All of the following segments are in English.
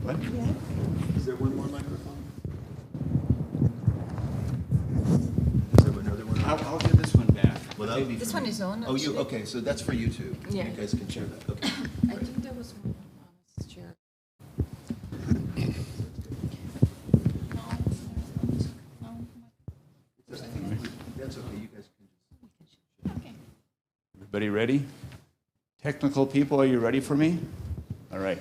What? Yeah. Is there one more microphone? Is there another one? I'll give this one back. Well, that would be This one is on. Oh, you, okay, so that's for you two. Yeah. You guys can share that, okay. I think there was one on this chair. That's okay, you guys can Everybody ready? Technical people, are you ready for me? All right.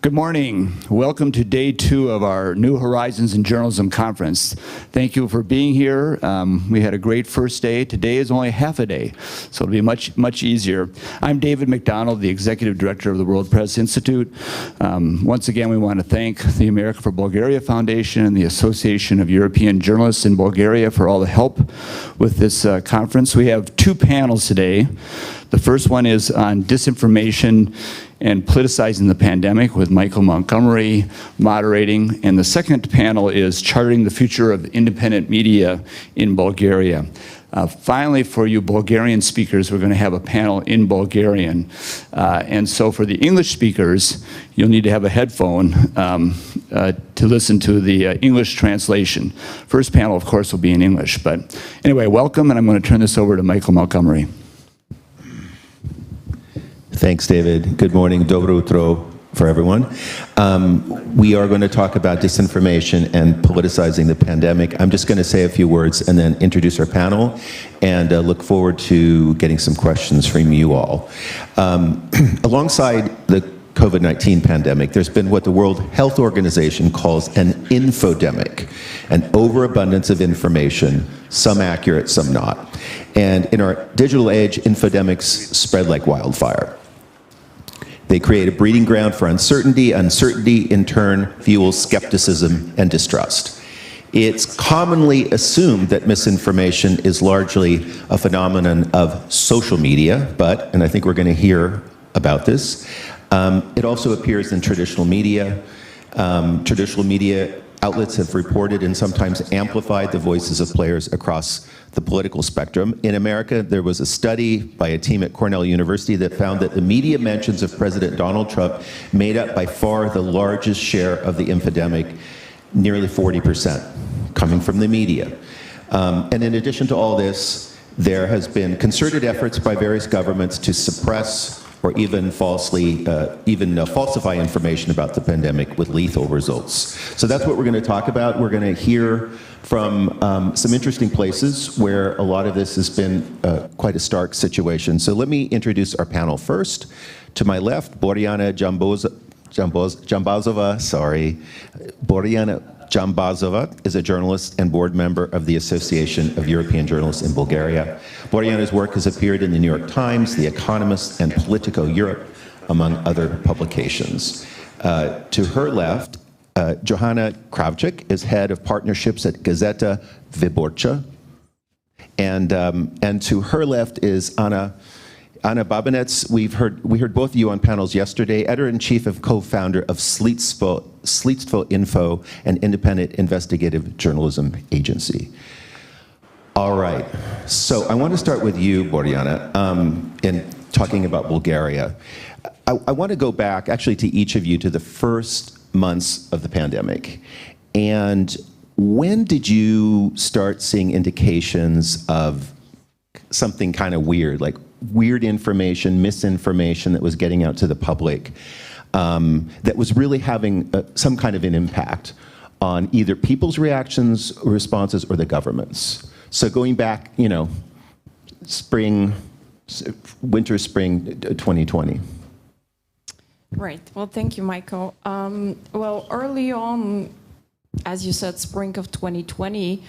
Good morning. Welcome to day 2 of our New Horizons in Journalism Conference. Thank you for being here. We had a great first day. Today is only half a day, so it'll be much easier. I'm David McDonald, the Executive Director of the World Press Institute. Once again, we want to thank the America for Bulgaria Foundation and the Association of European Journalists in Bulgaria for all the help with this conference. We have 2 panels today. The first one is on disinformation and politicizing the pandemic with Michael Montgomery moderating. And the second panel is charting the future of independent media in Bulgaria. Finally, for you Bulgarian speakers, we're going to have a panel in Bulgarian. And so for the English speakers, you'll need to have a headphone to listen to the English translation. First panel, of course, will be in English. But anyway, welcome, and I'm going to turn this over to Michael Montgomery. Thanks, David. Good morning, dobro utro for everyone. We are going to talk about disinformation and politicizing the pandemic. I'm just going to say a few words and then introduce our panel and look forward to getting some questions from you all. Alongside the COVID-19 pandemic, there's been what the World Health Organization calls an infodemic, an overabundance of information, some accurate, some not. And in our digital age, infodemics spread like wildfire. They create a breeding ground for uncertainty. Uncertainty, in turn, fuels skepticism and distrust. It's commonly assumed that misinformation is largely a phenomenon of social media, but, and I think we're going to hear about this, it also appears in traditional media. Traditional media outlets have reported and sometimes amplified the voices of players across the political spectrum. In America, there was a study by a team at Cornell University that found that the media mentions of President Donald Trump made up by far the largest share of the infodemic, nearly 40%, coming from the media. And in addition to all this, there has been concerted efforts by various governments to suppress or even falsify information about the pandemic with lethal results. So that's what we're going to talk about. We're going to hear from some interesting places where a lot of this has been quite a stark situation. So let me introduce our panel first. To my left, Boriana Jambazova, Boriana Jambazova is a journalist and board member of the Association of European Journalists in Bulgaria. Boriana's work has appeared in the New York Times, The Economist, and Politico Europe, among other publications. To her left, Johanna Kravchik is head of partnerships at Gazeta Wyborcza. And to her left is Anna Babinets. We heard both of you on panels yesterday, editor-in-chief and co-founder of Slitsvo Info, an independent investigative journalism agency. All right, so I want to start with you, Boriana, in talking about Bulgaria. I want to go back, actually, to each of you to the first months of the pandemic. And when did you start seeing indications of something kind of weird, like weird information, misinformation that was getting out to the public, that was really having some kind of an impact on either people's reactions or responses or the government's? So going back, you know, winter, spring 2020. Right. Well, thank you, Michael. Well, early on, as you said, spring of 2020,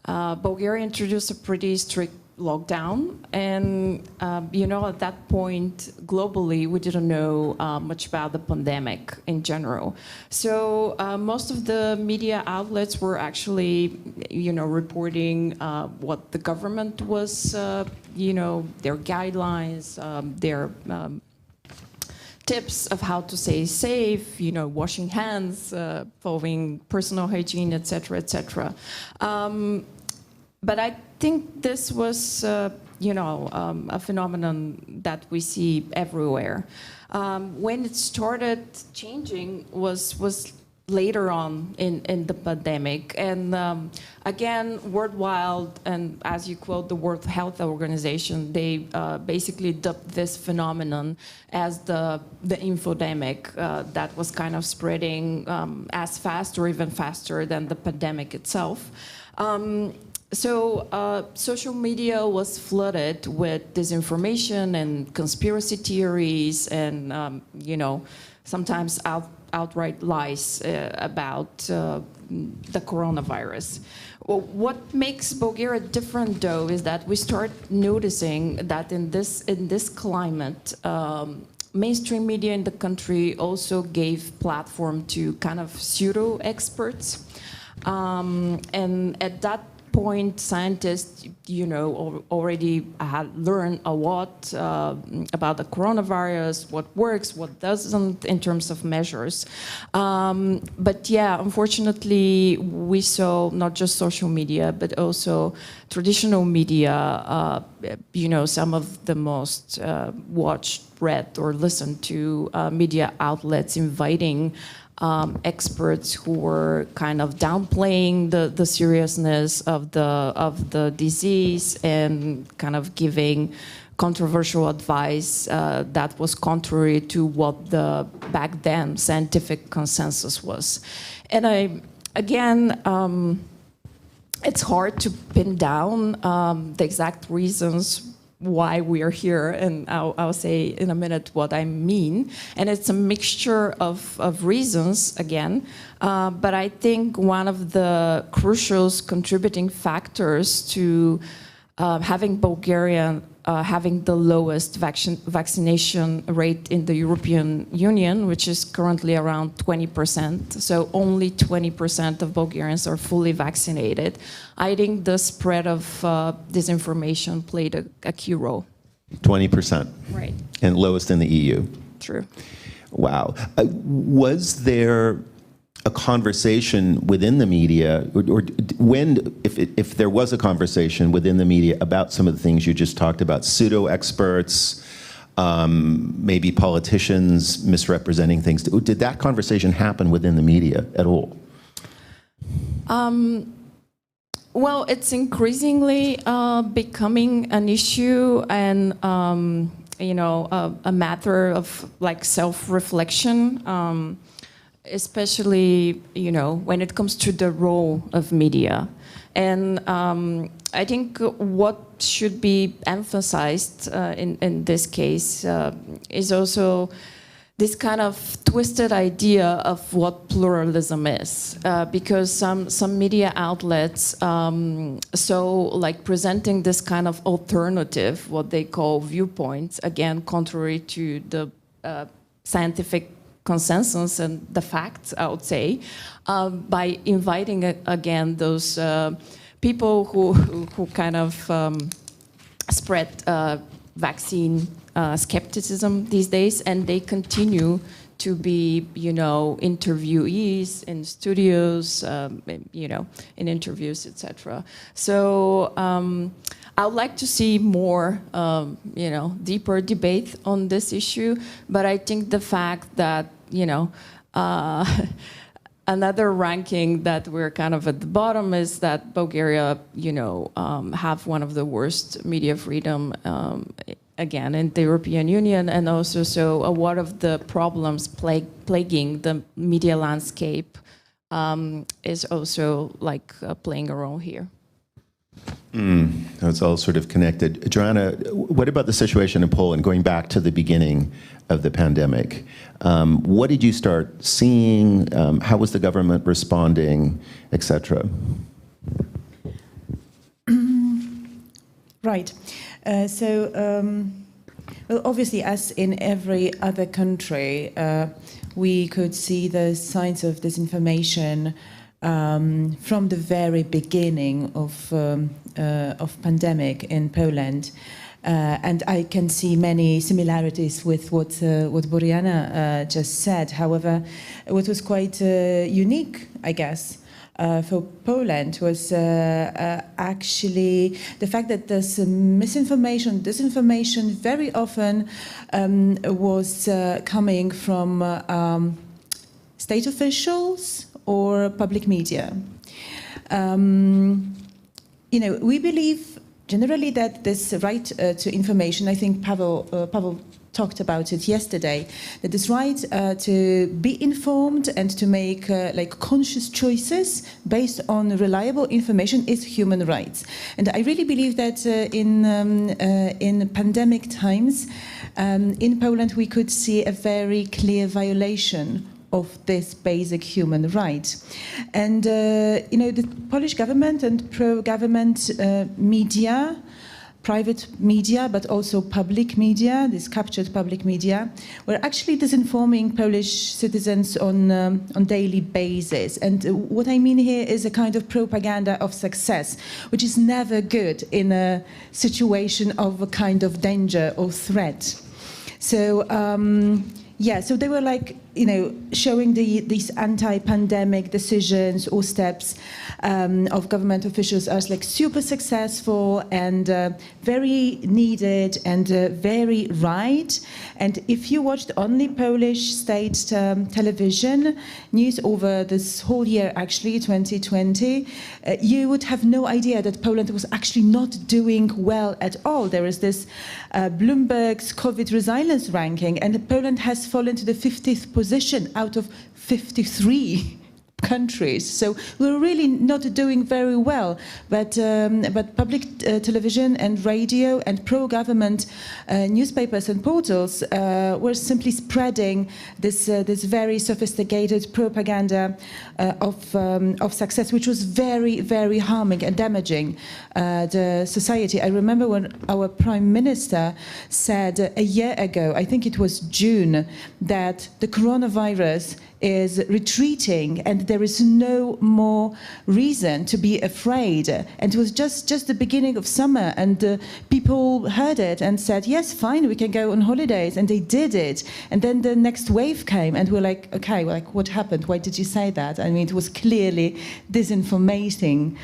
Bulgaria introduced a pretty strict lockdown. And, you know, at that point, globally, we didn't know much about the pandemic in general. So most of the media outlets were actually, you know, reporting what the government was, you know, their guidelines, their tips of how to stay safe, you know, washing hands, following personal hygiene, etc., etc. But I think this was a phenomenon that we see everywhere. When it started changing was later on in the pandemic, and again, worldwide, and as you quote the World Health Organization, they basically dubbed this phenomenon as the infodemic that was kind of spreading as fast or even faster than the pandemic itself. So social media was flooded with disinformation and conspiracy theories and, sometimes outright lies about the coronavirus. Well, what makes Bulgaria different, though, is that we start noticing that in this climate, mainstream media in the country also gave platform to kind of pseudo-experts. And at that point, scientists, already had learned a lot about the coronavirus, what works, what doesn't in terms of measures. But yeah, unfortunately, we saw not just social media, but also traditional media, some of the most watched, read, or listened to media outlets inviting experts who were kind of downplaying the seriousness of the disease and kind of giving controversial advice that was contrary to what the back then scientific consensus was. And it's hard to pin down the exact reasons why we are here, and I'll say in a minute what I mean. And it's a mixture of reasons, again, but I think one of the crucial contributing factors to having Bulgaria having the lowest vaccination rate in the European Union, which is currently around 20%. So only 20% of Bulgarians are fully vaccinated. I think the spread of disinformation played a key role. 20%. Right. And lowest in the EU. True. Wow. Was there a conversation within the media, or when, if there was a conversation within the media about some of the things you just talked about, pseudo-experts, maybe politicians misrepresenting things, did that conversation happen within the media at all? Well, it's increasingly becoming an issue and, a matter of like self-reflection. Especially, when it comes to the role of media. And I think what should be emphasized in this case is also this kind of twisted idea of what pluralism is. Because some media outlets, presenting this kind of alternative, what they call viewpoints, again, contrary to the scientific consensus and the facts, I would say, by inviting again those people who kind of spread vaccine skepticism these days, and they continue to be, interviewees in studios, in interviews, etc. So I would like to see more, deeper debate on this issue. But I think the fact that, another ranking that we're kind of at the bottom is that Bulgaria, have one of the worst media freedom, again, in the European Union, and also so a lot of the problems plaguing the media landscape is also playing a role here. It's all sort of connected. Joanna, what about the situation in Poland, going back to the beginning of the pandemic? What did you start seeing? How was the government responding, etc.? Right. Well, obviously, as in every other country, we could see the signs of disinformation from the very beginning of pandemic in Poland, and I can see many similarities with what Boriana just said. However, what was quite unique, I guess, for Poland was actually the fact that there's misinformation, disinformation very often was coming from state officials or public media. We believe generally that this right to information, I think Pavel talked about it yesterday, that this right to be informed and to make conscious choices based on reliable information is human rights. And I really believe that in pandemic times, in Poland, we could see a very clear violation of this basic human right. And, the Polish government and pro-government media, private media, but also public media, this captured public media, were actually disinforming Polish citizens on daily basis. And what I mean here is a kind of propaganda of success, which is never good in a situation of a kind of danger or threat. So, so they were showing these anti-pandemic decisions or steps of government officials as super successful and very needed and very right. And if you watched only Polish state television news over this whole year, actually 2020, you would have no idea that Poland was actually not doing well at all. There is this Bloomberg's COVID resilience ranking, and Poland has fallen to the 50th position out of 53 countries. So we're really not doing very well. But public television and radio and pro-government newspapers and portals were simply spreading this very sophisticated propaganda of success, which was very, very harming and damaging the society. I remember when our Prime Minister said a year ago, I think it was June, that the coronavirus is retreating and there is no more reason to be afraid. And it was just the beginning of summer, and people heard it and said, yes, fine, we can go on holidays, and they did it. And then the next wave came and we're like, okay, what happened? Why did you say that? I mean, it was clearly disinformating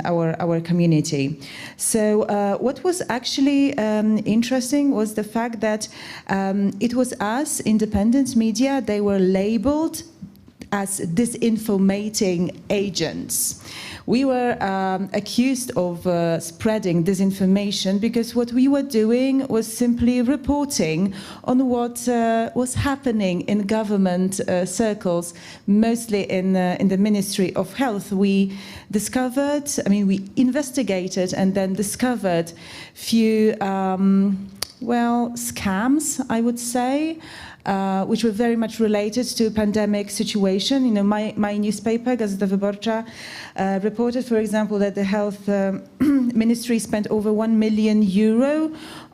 our community. So what was actually interesting was the fact that it was us, independent media, they were labeled as disinformating agents. We were accused of spreading disinformation because what we were doing was simply reporting on what was happening in government circles, mostly in the Ministry of Health. We investigated and then discovered few, scams, I would say, which were very much related to a pandemic situation. My newspaper, Gazeta Wyborcza, reported, for example, that the health ministry spent over €1 million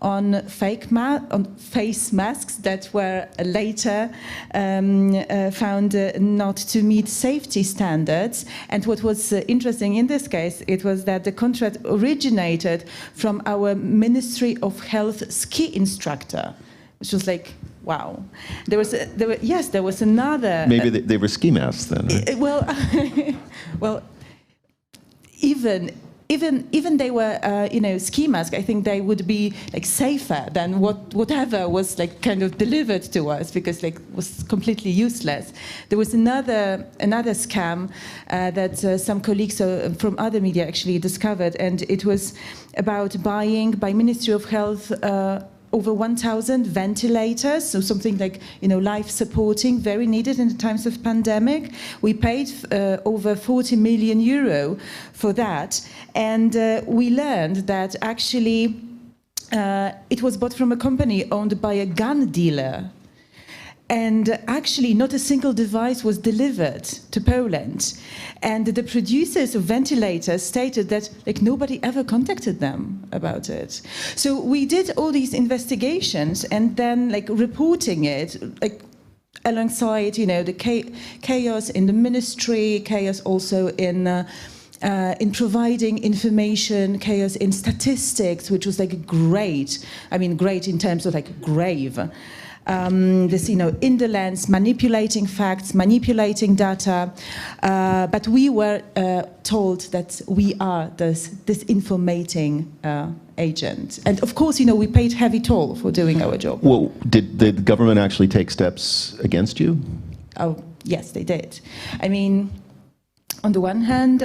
on face masks that were later found not to meet safety standards. And what was interesting in this case, it was that the contract originated from our Ministry of Health ski instructor, which was like, wow. There was another. Maybe they were ski masks then. Right? Well, even they were, ski masks. I think they would be safer than whatever was kind of delivered to us, because was completely useless. There was another scam that some colleagues from other media actually discovered, and it was about buying by Ministry of Health over 1,000 ventilators, so something life supporting, very needed in the times of pandemic. We paid over €40 million for that, and we learned that actually it was bought from a company owned by a gun dealer. And actually not a single device was delivered to Poland. And the producers of ventilators stated that nobody ever contacted them about it. So we did all these investigations and then reporting it alongside the chaos in the ministry, chaos also in providing information, chaos in statistics, which was great. I mean, great in terms of grave. this, indolence, manipulating facts, manipulating data. But we were told that we are this disinformating agent. And of course, we paid heavy toll for doing our job. Well, did the government actually take steps against you? Oh, yes, they did. I mean, on the one hand,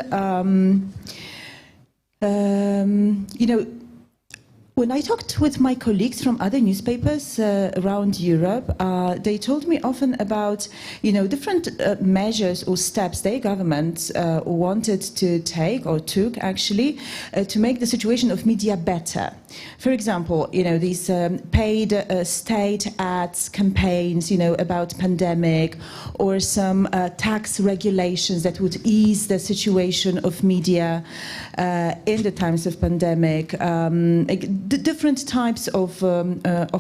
when I talked with my colleagues from other newspapers around Europe, they told me often about, different measures or steps their governments wanted to take or took actually to make the situation of media better. For example, these paid state ads campaigns, about pandemic, or some tax regulations that would ease the situation of media in the times of pandemic. The different types of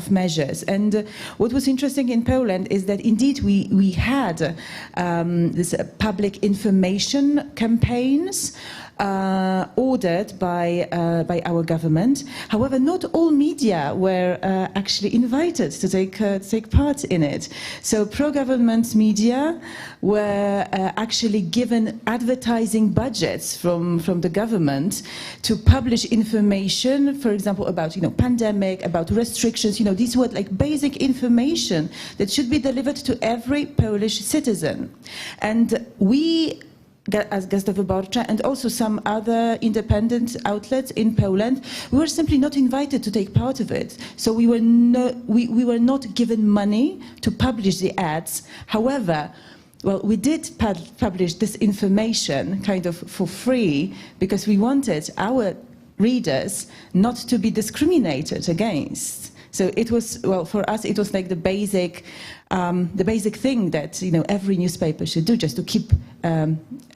measures. And what was interesting in Poland is that indeed we had this public information campaigns ordered by our government. However, not all media were actually invited to take part in it. So pro-government media were actually given advertising budgets from the government to publish information, for example, about pandemic, about restrictions. These were like basic information that should be delivered to every Polish citizen. And we, as Gazeta Wyborcza and also some other independent outlets in Poland, we were simply not invited to take part of it. So we were not given money to publish the ads. However, well, we did publish this information kind of for free because we wanted our readers not to be discriminated against. So it was, well, for us, it was like the basic thing that every newspaper should do, just to keep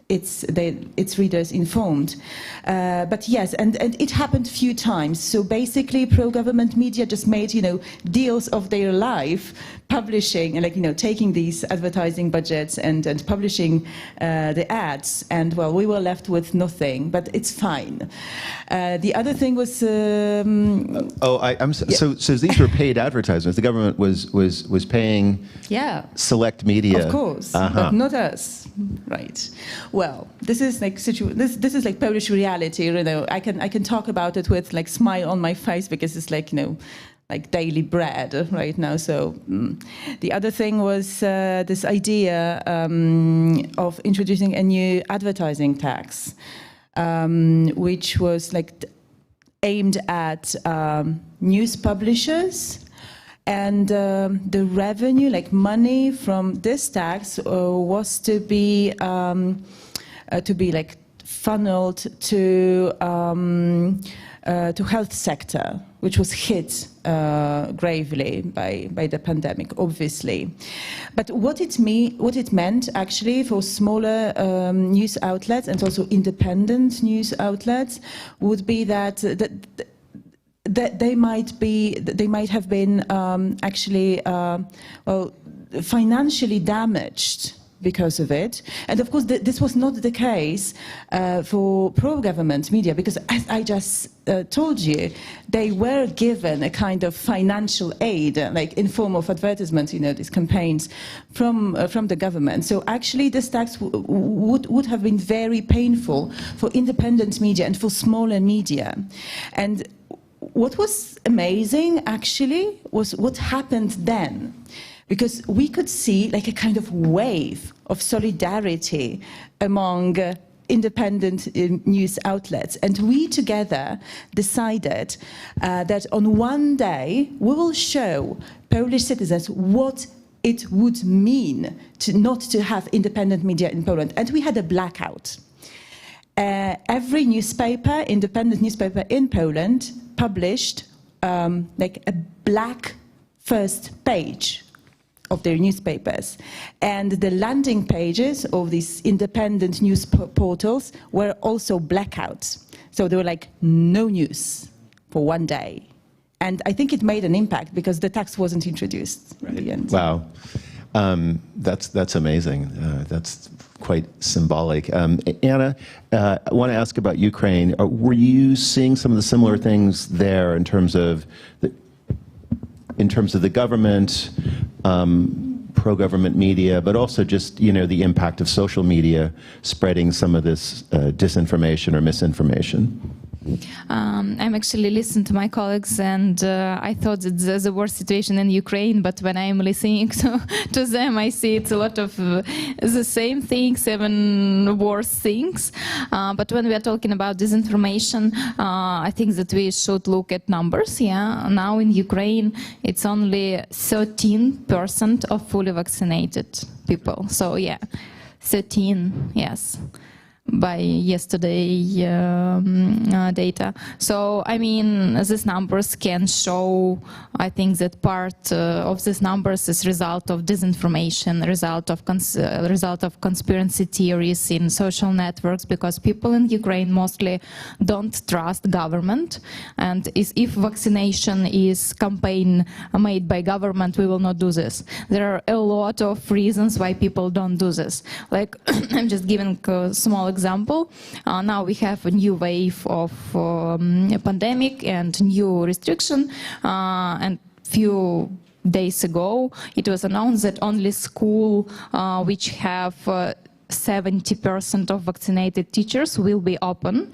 its readers informed. But yes, and it happened a few times. So basically, pro-government media just made deals of their life, publishing and taking these advertising budgets and publishing the ads. And well, we were left with nothing. But it's fine. The other thing was. So these were paid advertisements. The government was paying. Yeah. Select media. Of course, but not us. Right. Well, this is like this is like Polish reality. I can talk about it with like smile on my face because it's like like daily bread right now. So the other thing was this idea of introducing a new advertising tax, which was like aimed at news publishers. And the revenue, like money from this tax, was to be like funneled to health sector, which was hit gravely by the pandemic, obviously. But what it meant actually for smaller news outlets and also independent news outlets would be that they might have been actually financially damaged because of it. And of course, this was not the case for pro-government media, because as I just told you, they were given a kind of financial aid, like in form of advertisements, these campaigns from the government. So actually, this tax would have been very painful for independent media and for smaller media. And what was amazing, actually, was what happened then. Because we could see like a kind of wave of solidarity among independent news outlets. And we together decided that on one day we will show Polish citizens what it would mean not to have independent media in Poland. And we had a blackout. Every newspaper, independent newspaper in Poland, published like a black first page of their newspapers, and the landing pages of these independent news portals were also blackouts. So they were like no news for one day, and I think it made an impact because the tax wasn't introduced in the end. Wow, that's amazing. That's quite symbolic. Anna, I want to ask about Ukraine. Were you seeing some of the similar things there in terms of in terms of the government, pro-government media, but also just, you know, the impact of social media spreading some of this disinformation or misinformation? I'm actually listening to my colleagues, and I thought that there's a worse situation in Ukraine, but when I'm listening to them, I see it's a lot of the same things, even worse things. But when we are talking about disinformation, I think that we should look at numbers. Yeah, now in Ukraine, it's only 13% of fully vaccinated people. So yeah, 13, yes, by yesterday data. So I mean, these numbers can show, I think, that part of these numbers is result of disinformation, result of conspiracy theories in social networks, because people in Ukraine mostly don't trust government, and if vaccination is campaign made by government, we will not do this. There are a lot of reasons why people don't do this. Like I'm just giving a small example. Now we have a new wave of pandemic and new restriction, and few days ago it was announced that only school which have 70% of vaccinated teachers will be open.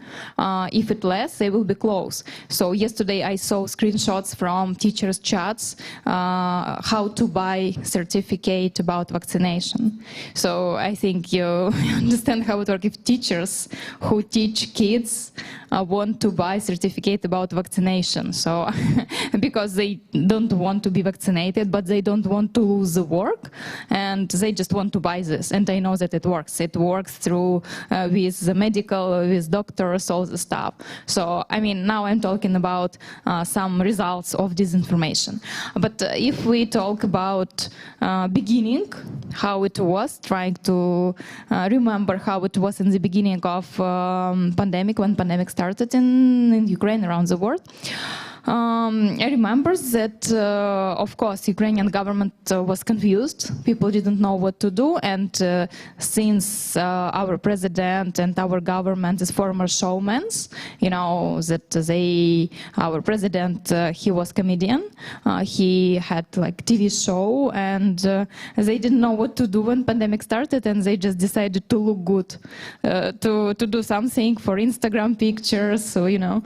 If it's less, they will be closed. So yesterday I saw screenshots from teachers' chats how to buy certificate about vaccination. So I think you understand how it works. If teachers who teach kids want to buy certificate about vaccination, so because they don't want to be vaccinated, but they don't want to lose the work, and they just want to buy this. And I know that it works. It works through with the medical, with doctors, all the stuff. So I mean, now I'm talking about some results of disinformation. But if we talk about beginning, how it was, trying to remember how it was in the beginning of pandemic, when pandemic started in Ukraine, around the world. I remember that, of course, Ukrainian government was confused. People didn't know what to do, and since our president and our government is former showmen, you know that our president, he was comedian. He had like TV show, and they didn't know what to do when pandemic started, and they just decided to look good, to do something for Instagram pictures, so you know,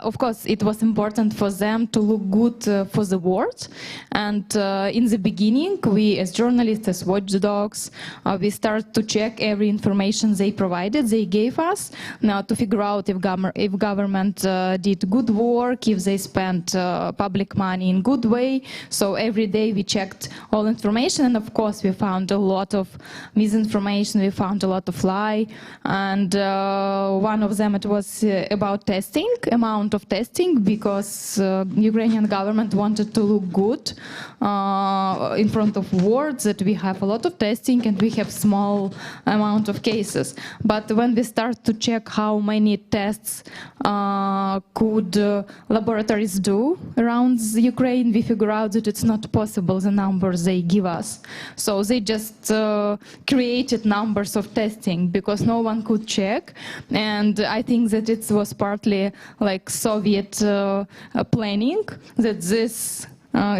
of course, it was important for them to look good for the world. And in the beginning, we as journalists, as watchdogs, we start to check every information they provided, they gave us, now to figure out if government did good work, if they spent public money in good way. So every day we checked all information, and of course we found a lot of misinformation, we found a lot of lie, and one of them, it was about testing, amount of testing, because Ukrainian government wanted to look good in front of world, that we have a lot of testing and we have small amount of cases. But when we start to check how many tests could laboratories do around Ukraine, we figure out that it's not possible, the numbers they give us. So they just created numbers of testing because no one could check. And I think that it was partly like Soviet planning, that this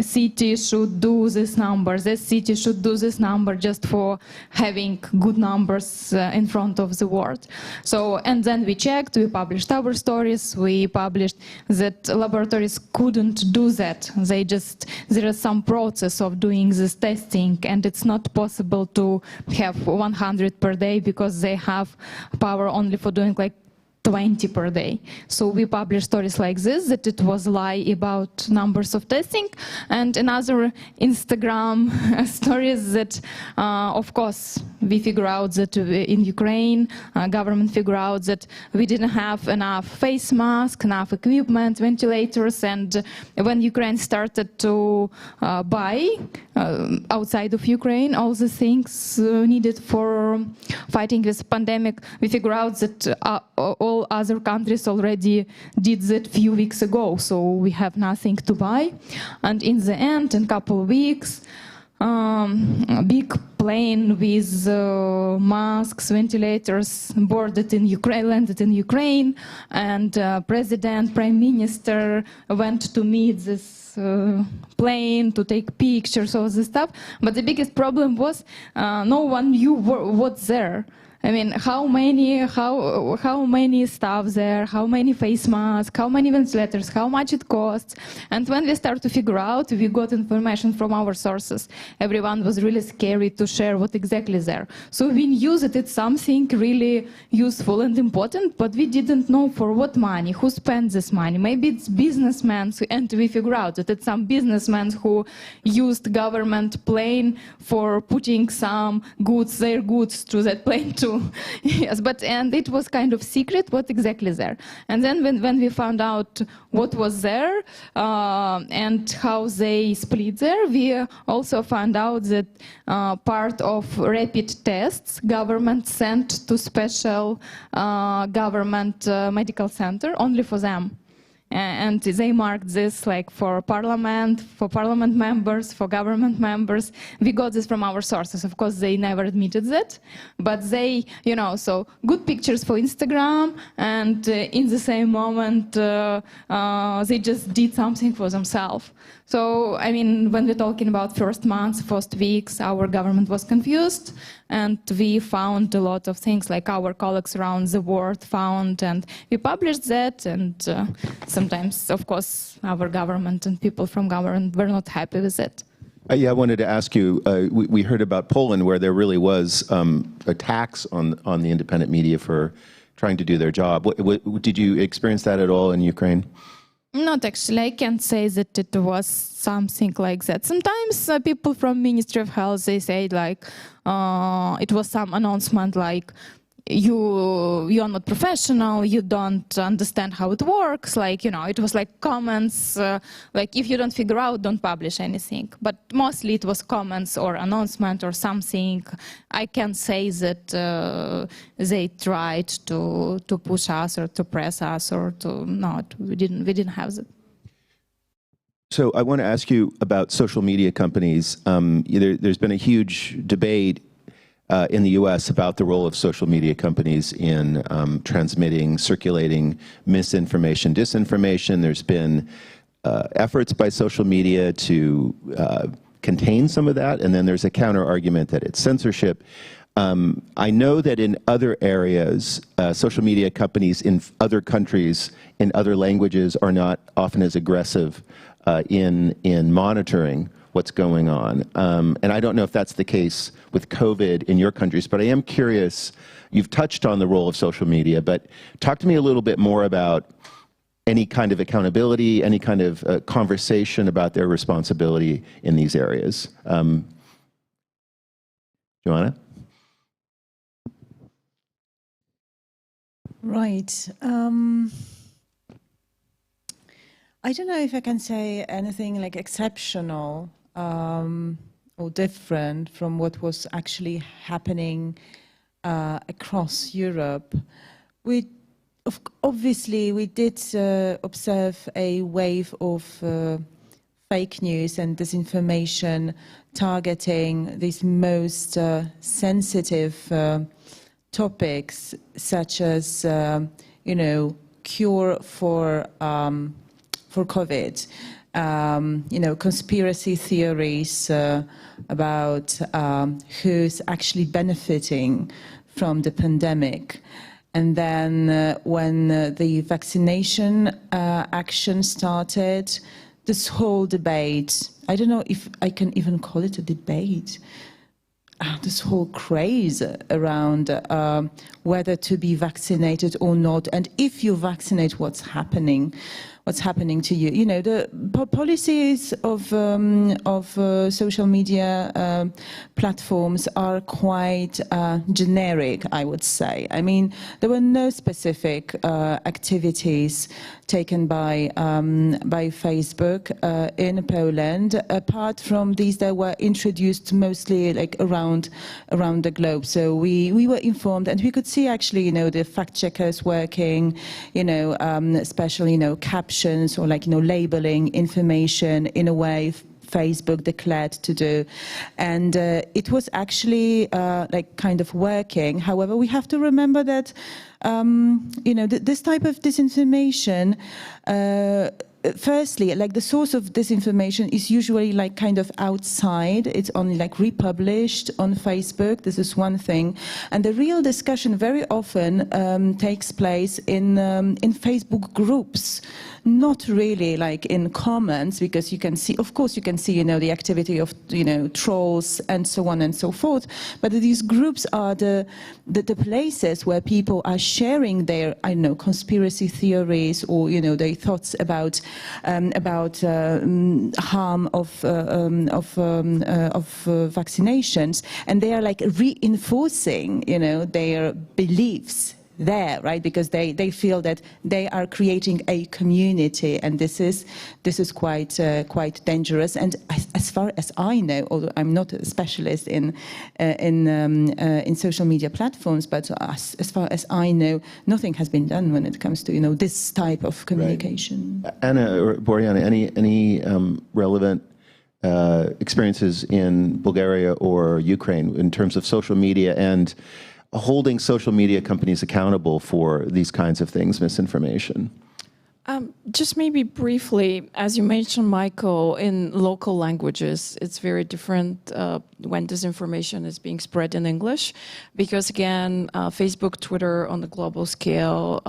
city should do this number, this city should do this number, just for having good numbers in front of the world. So, and then we checked, we published our stories, we published that laboratories couldn't do that. They just, there is some process of doing this testing, and it's not possible to have 100 per day because they have power only for doing like 20 per day. So we published stories like this, that it was a lie about numbers of testing, and another Instagram stories that, of course, we figure out that in Ukraine, government figure out that we didn't have enough face masks, enough equipment, ventilators, and when Ukraine started to buy outside of Ukraine all the things needed for fighting this pandemic, we figure out that all other countries already did that few weeks ago, so we have nothing to buy. And in the end, in a couple of weeks, a big plane with masks, ventilators boarded in Ukraine, landed in Ukraine, and president, prime minister went to meet this plane to take pictures, all this stuff. But the biggest problem was no one knew what's there. I mean, how many staff there, how many face masks, how many ventilators, how much it costs. And when we start to figure out, we got information from our sources. Everyone was really scared to share what exactly is there. So we used it, it's something really useful and important, but we didn't know for what money, who spent this money. Maybe it's businessmen, and we figure out that it's some businessmen who used government plane for putting some goods, their goods, to that plane too. Yes, and it was kind of secret what exactly is there. And then when we found out what was there and how they split there, we also found out that part of rapid tests government sent to special government medical center only for them. And they marked this like for parliament members, for government members. We got this from our sources. Of course, they never admitted that, but they, so good pictures for Instagram, and in the same moment, they just did something for themselves. So, I mean, when we're talking about first months, first weeks, our government was confused, and we found a lot of things like our colleagues around the world found, and we published that, and sometimes, of course, our government and people from government were not happy with it. Yeah, I wanted to ask you, we heard about Poland where there really was attacks on the independent media for trying to do their job. Did you experience that at all in Ukraine? Not actually. I can't say that it was something like that. Sometimes people from Ministry of Health, they say like it was some announcement like you're not professional, you don't understand how it works, like, it was like comments, like if you don't figure out, don't publish anything. But mostly it was comments or announcement or something. I can't say that they tried to push us or to press us or to, no, we didn't have that. So I want to ask you about social media companies. There's been a huge debate in the US about the role of social media companies in transmitting, circulating misinformation, disinformation. There's been efforts by social media to contain some of that, and then there's a counter argument that it's censorship. I know that in other areas, social media companies in other countries, in other languages, are not often as aggressive in monitoring what's going on. And I don't know if that's the case with COVID in your countries, but I am curious, you've touched on the role of social media, but talk to me a little bit more about any kind of accountability, any kind of conversation about their responsibility in these areas. Joanna? Right. I don't know if I can say anything like exceptional or different from what was actually happening across Europe. Obviously, we did observe a wave of fake news and disinformation targeting these most sensitive topics, such as, cure for COVID, conspiracy theories about who's actually benefiting from the pandemic. And then when the vaccination action started, this whole debate, I don't know if I can even call it a debate, this whole craze around whether to be vaccinated or not, and if you vaccinate, what's happening to you. The policies of social media platforms are quite generic, I would say. I mean, there were no specific activities taken by Facebook in Poland. Apart from these, they were introduced mostly like around the globe. So we were informed, and we could see actually, the fact checkers working, special, captions or like, labeling information in a way Facebook declared to do. And it was actually like kind of working. However, we have to remember that, you know, this type of disinformation, firstly, like the source of disinformation is usually like kind of outside. It's only like republished on Facebook. This is one thing. And the real discussion very often takes place in Facebook groups, not really like in comments, because you can see, of course, you can see, you know, the activity of, you know, trolls and so on and so forth. But these groups are the places where people are sharing their, I don't know, conspiracy theories or, you know, their thoughts about harm of vaccinations, and they are like reinforcing, you know, their beliefs there, right? Because they feel that they are creating a community, and this is quite dangerous. And as far as I know, although I'm not a specialist in social media platforms, but as far as I know, nothing has been done when it comes to, you know, this type of communication. Right. Anna or Boriana, any relevant experiences in Bulgaria or Ukraine in terms of social media and holding social media companies accountable for these kinds of things, misinformation? Just maybe briefly, as you mentioned, Michael, in local languages, it's very different when disinformation is being spread in English, because again, Facebook, Twitter on the global scale,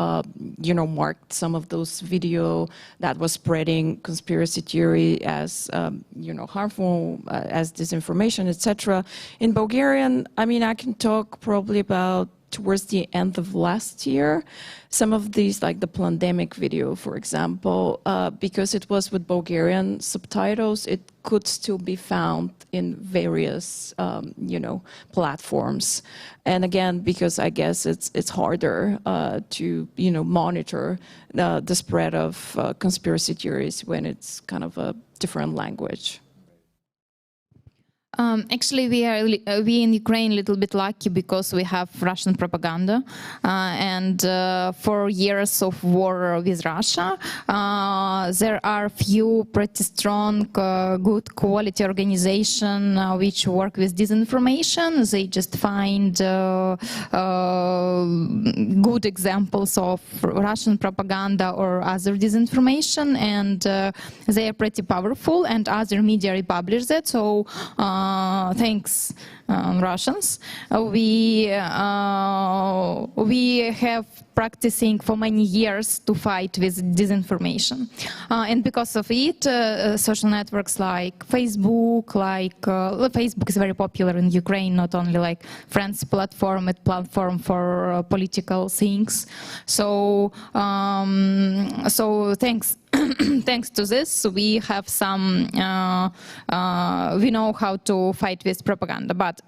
you know, marked some of those video that was spreading conspiracy theory as, you know, harmful, as disinformation, etc. In Bulgarian, I mean, I can talk probably about towards the end of last year, some of these, like the pandemic video, for example, because it was with Bulgarian subtitles, it could still be found in various, you know, platforms. And again, because I guess it's harder to, you know, monitor the spread of conspiracy theories when it's kind of a different language. Actually, we in Ukraine a little bit lucky because we have Russian propaganda, and for years of war with Russia, there are few pretty strong, good quality organization which work with disinformation. They just find good examples of Russian propaganda or other disinformation, and they are pretty powerful, and other media republish that. So thanks, Russians. We have practicing for many years to fight with disinformation, and because of it, social networks like Facebook, Facebook is very popular in Ukraine, not only like friends platform, it's platform for political things. So so thanks. Thanks to this, we have some, we know how to fight with propaganda, but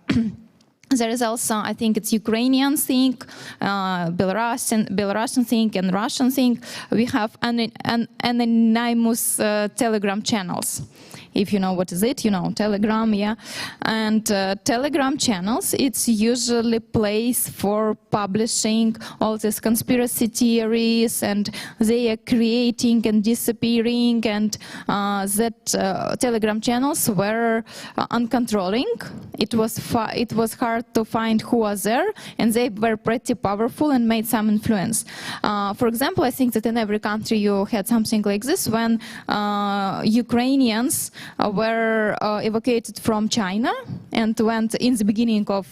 there is also, I think it's Ukrainian thing, Belarusian thing, and Russian thing. We have anonymous Telegram channels. If you know what is it, you know, Telegram, yeah. And Telegram channels, it's usually place for publishing all these conspiracy theories, and they are creating and disappearing, and that Telegram channels were uncontrolling. It was hard to find who was there, and they were pretty powerful and made some influence. For example, I think that in every country you had something like this when Ukrainians were evacuated from China and went in the beginning of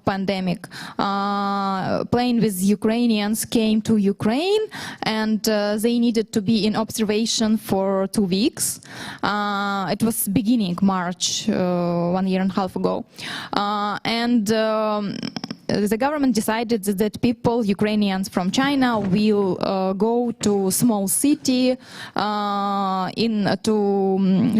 pandemic. Plane with Ukrainians came to Ukraine, and they needed to be in observation for 2 weeks. It was beginning March, 1.5 years ago, and the government decided that people, Ukrainians from China, will go to small city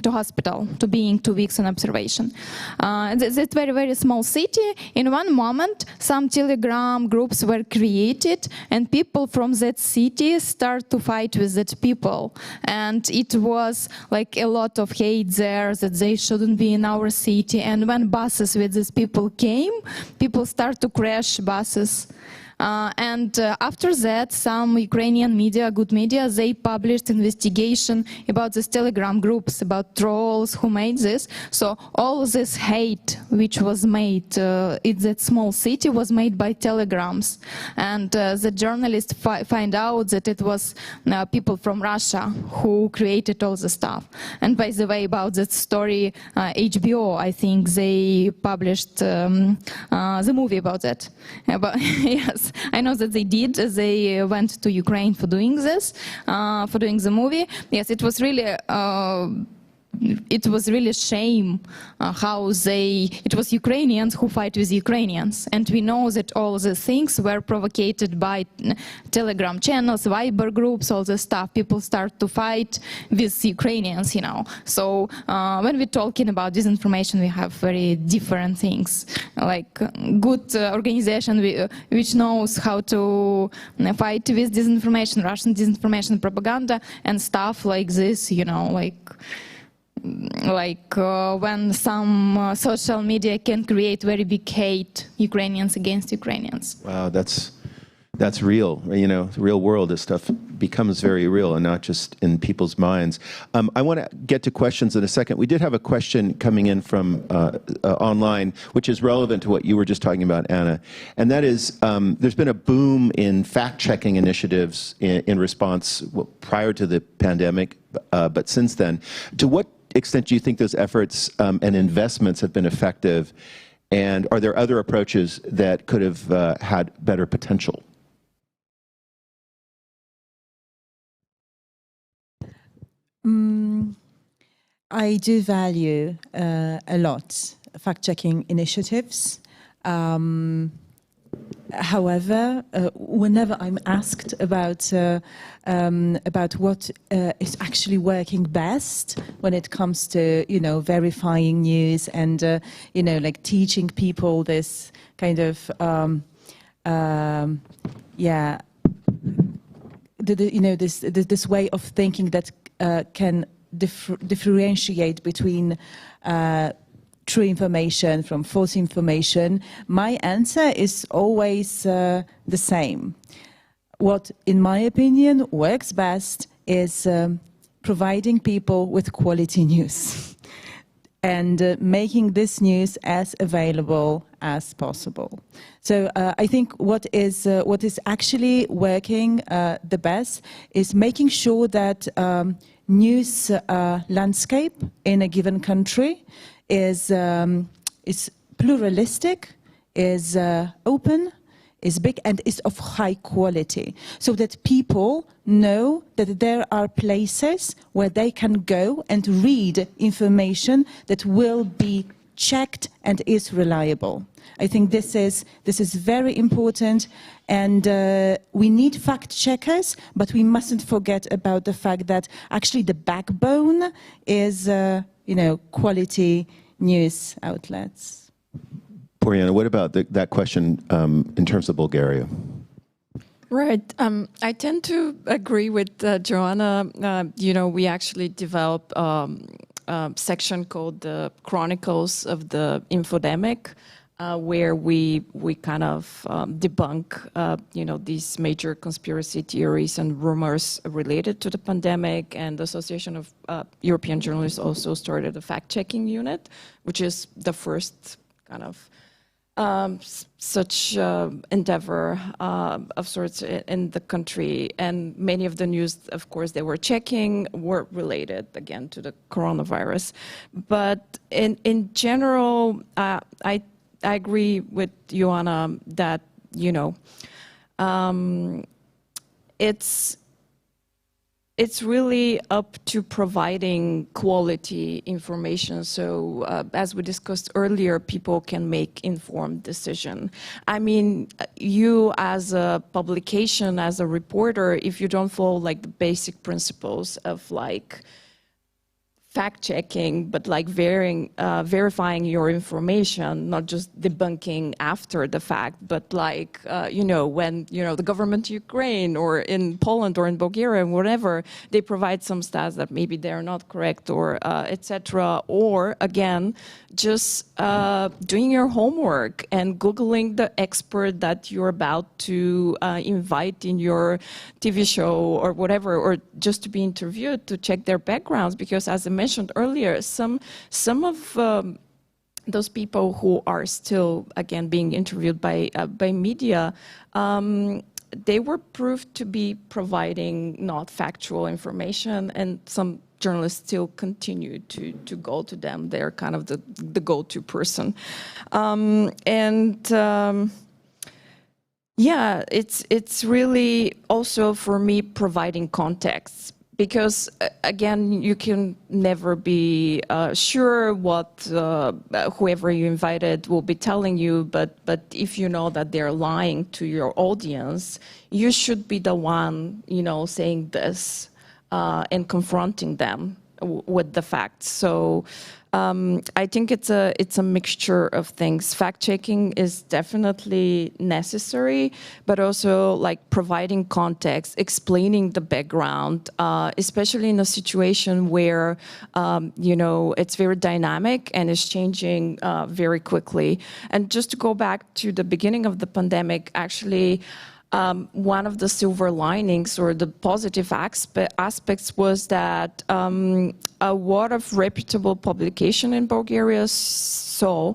to hospital, to being 2 weeks in observation. It's very, very small city. In one moment, some Telegram groups were created, and people from that city start to fight with that people. And it was like a lot of hate there, that they shouldn't be in our city. And when buses with these people came, people start to crash buses. And after that, some Ukrainian media, good media, they published investigation about these Telegram groups, about trolls who made this. So all this hate which was made in that small city was made by Telegrams. And the journalists find out that it was people from Russia who created all the stuff. And by the way, about that story, HBO, I think they published the movie about that. But yes, I know that they did. They went to Ukraine for doing this, for doing the movie. Yes, it was really a shame how it was Ukrainians who fight with Ukrainians. And we know that all the things were provoked by Telegram channels, Viber groups, all the stuff. People start to fight with Ukrainians, you know. So when we're talking about disinformation, we have very different things. Like good organization which knows how to fight with disinformation, Russian disinformation propaganda, and stuff like this, you know, like when some social media can create very big hate, Ukrainians against Ukrainians. Wow, that's real. You know, the real world, this stuff becomes very real and not just in people's minds. I want to get to questions in a second. We did have a question coming in from online, which is relevant to what you were just talking about, Anna. And that is, there's been a boom in fact-checking initiatives in response prior to the pandemic, but since then. To what extent do you think those efforts and investments have been effective? And are there other approaches that could have had better potential? I do value a lot fact-checking initiatives. However, whenever I'm asked about what is actually working best when it comes to, you know, verifying news and, you know, like teaching people this kind of, this way of thinking that can differentiate between true information from false information, my answer is always the same. What, in my opinion, works best is providing people with quality news and making this news as available as possible. So I think what is actually working the best is making sure that news landscape in a given country is pluralistic, is open, is big, and is of high quality, so that people know that there are places where they can go and read information that will be checked and is reliable. I think this is very important, and we need fact checkers, but we mustn't forget about the fact that actually the backbone is quality news outlets. Boriana, what about that question in terms of Bulgaria? Right. I tend to agree with Joanna. We actually developed a section called the Chronicles of the Infodemic, where we kind of debunk, these major conspiracy theories and rumors related to the pandemic. And the Association of European Journalists also started a fact-checking unit, which is the first kind of such endeavor of sorts in the country. And many of the news, of course, they were checking were related, again, to the coronavirus. But in general, I agree with Joanna that, it's really up to providing quality information. So as we discussed earlier, people can make informed decision. I mean, you as a publication, as a reporter, if you don't follow like the basic principles of like fact-checking, but like verifying your information, not just debunking after the fact, but like, when, the government of Ukraine or in Poland or in Bulgaria, whatever, they provide some stats that maybe they're not correct or etc. Or again, just doing your homework and Googling the expert that you're about to invite in your TV show or whatever, or just to be interviewed, to check their backgrounds. Because as I mentioned earlier, some of those people who are still, again, being interviewed by media, they were proved to be providing not factual information, and some journalists still continue to go to them. They're kind of the go-to person. Yeah, it's really also for me providing context, because again, you can never be sure what whoever you invited will be telling you, but if you know that they're lying to your audience, you should be the one, you know, saying this and confronting them with the facts. So I think it's a mixture of things. Fact-checking is definitely necessary, but also like providing context, explaining the background, especially in a situation where you know, it's very dynamic and is changing very quickly. And just to go back to the beginning of the pandemic, actually, one of the silver linings or the positive aspects was that a lot of reputable publication in Bulgaria saw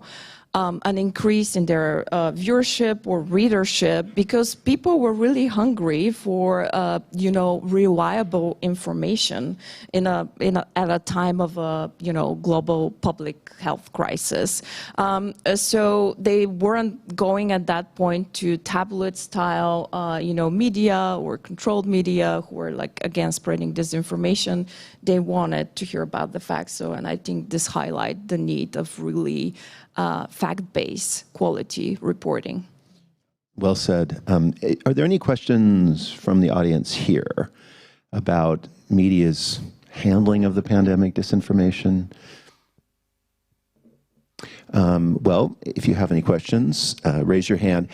an increase in their viewership or readership, because people were really hungry for you know, reliable information at a time of a, you know, global public health crisis. So they weren't going at that point to tabloid style you know, media or controlled media who were like again spreading disinformation. They wanted to hear about the facts. So, and I think this highlights the need of really fact-based quality reporting. Well said. Are there any questions from the audience here about media's handling of the pandemic disinformation? Well, if you have any questions, raise your hand.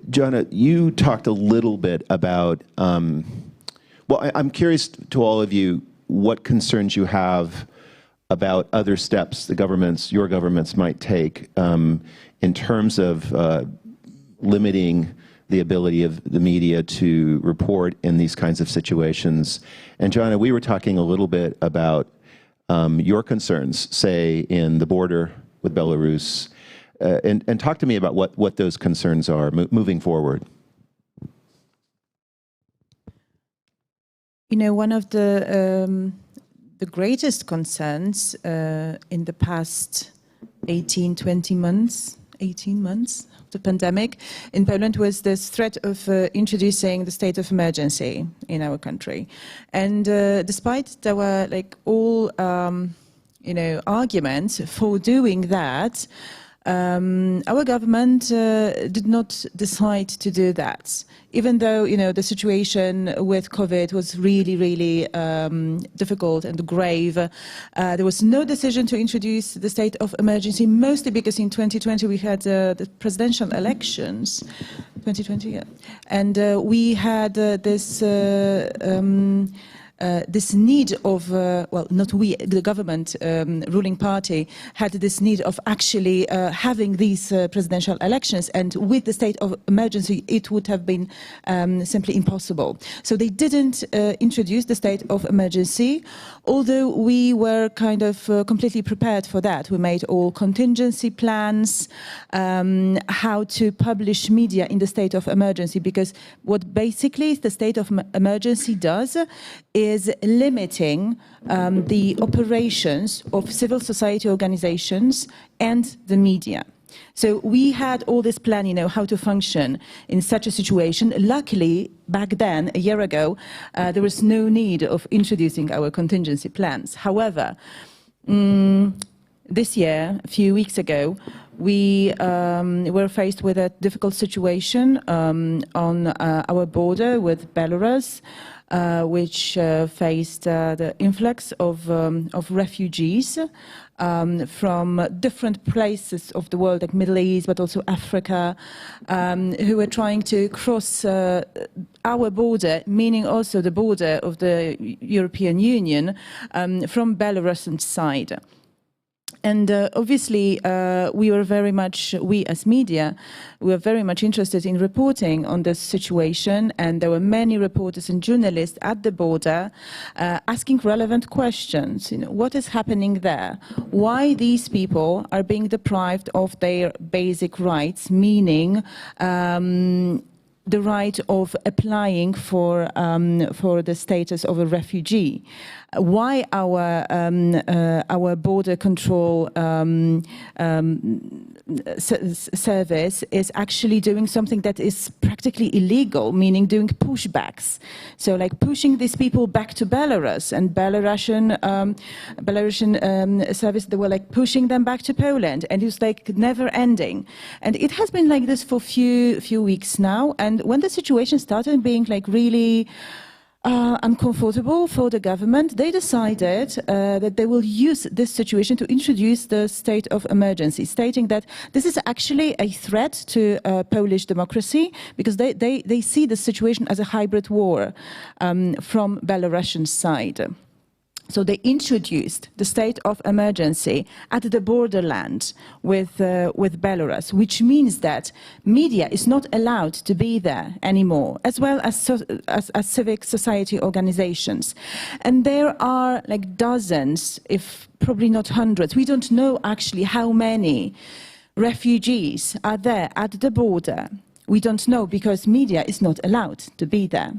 Joanna, you talked a little bit about, well, I'm curious to all of you what concerns you have about other steps your governments might take in terms of limiting the ability of the media to report in these kinds of situations. And Joanna, we were talking a little bit about your concerns, say, in the border with Belarus, and talk to me about what those concerns are moving forward. You know, one of the greatest concerns in the past 18 months of the pandemic in Poland was this threat of introducing the state of emergency in our country. And despite there were like all, you know, arguments for doing that, our government did not decide to do that, even though, you know, the situation with COVID was really, really difficult and grave. There was no decision to introduce the state of emergency, mostly because in 2020 we had the presidential elections, 2020, yeah, and we had this need of, well, not we, the government, ruling party, had this need of actually having these presidential elections, and with the state of emergency, it would have been simply impossible. So they didn't introduce the state of emergency, although we were kind of completely prepared for that. We made all contingency plans, how to publish media in the state of emergency, because what basically the state of emergency does is limiting the operations of civil society organizations and the media. So we had all this plan, you know, how to function in such a situation. Luckily, back then, a year ago, there was no need of introducing our contingency plans. However, this year, a few weeks ago, we were faced with a difficult situation on our border with Belarus, which faced the influx of refugees from different places of the world, like Middle East, but also Africa, who were trying to cross our border, meaning also the border of the European Union, from Belarusian side. And obviously, we as media, we were very much interested in reporting on this situation, and there were many reporters and journalists at the border asking relevant questions. You know, what is happening there? Why these people are being deprived of their basic rights, meaning the right of applying for the status of a refugee? Why our border control service is actually doing something that is practically illegal, meaning doing pushbacks. So like pushing these people back to Belarus, and Belarusian service, they were like pushing them back to Poland, and it was like never ending. And it has been like this for few weeks now. And when the situation started being like really uncomfortable for the government, they decided that they will use this situation to introduce the state of emergency, stating that this is actually a threat to Polish democracy, because they see the situation as a hybrid war from Belarusian side. So they introduced the state of emergency at the borderland with Belarus, which means that media is not allowed to be there anymore, as well as civic society organizations. And there are like dozens, if probably not hundreds, we don't know actually how many refugees are there at the border. We don't know, because media is not allowed to be there.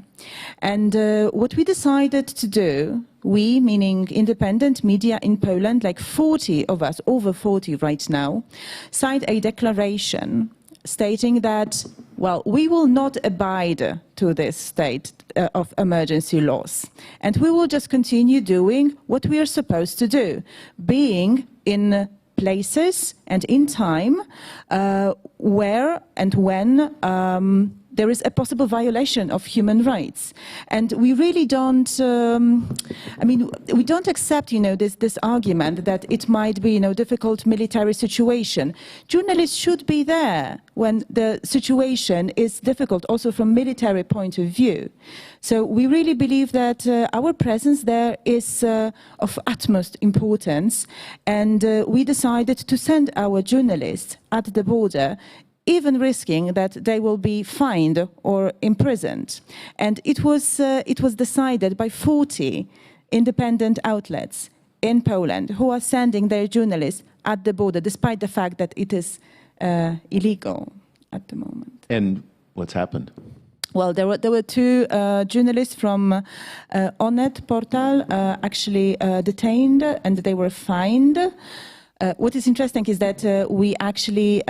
And what we decided to do, we, meaning independent media in Poland, like 40 of us, over 40 right now, signed a declaration stating that, well, we will not abide to this state of emergency laws. And we will just continue doing what we are supposed to do, being in places and in time where and when there is a possible violation of human rights. And we really don't, we don't accept, this argument that it might be, difficult military situation. Journalists should be there when the situation is difficult, also from military point of view. So we really believe that our presence there is of utmost importance, and we decided to send our journalists at the border, even risking that they will be fined or imprisoned. And it was decided by 40 independent outlets in Poland who are sending their journalists at the border, despite the fact that it is illegal at the moment. And what's happened? Well, there were two journalists from Onet portal actually detained, and they were fined. What is interesting is that we actually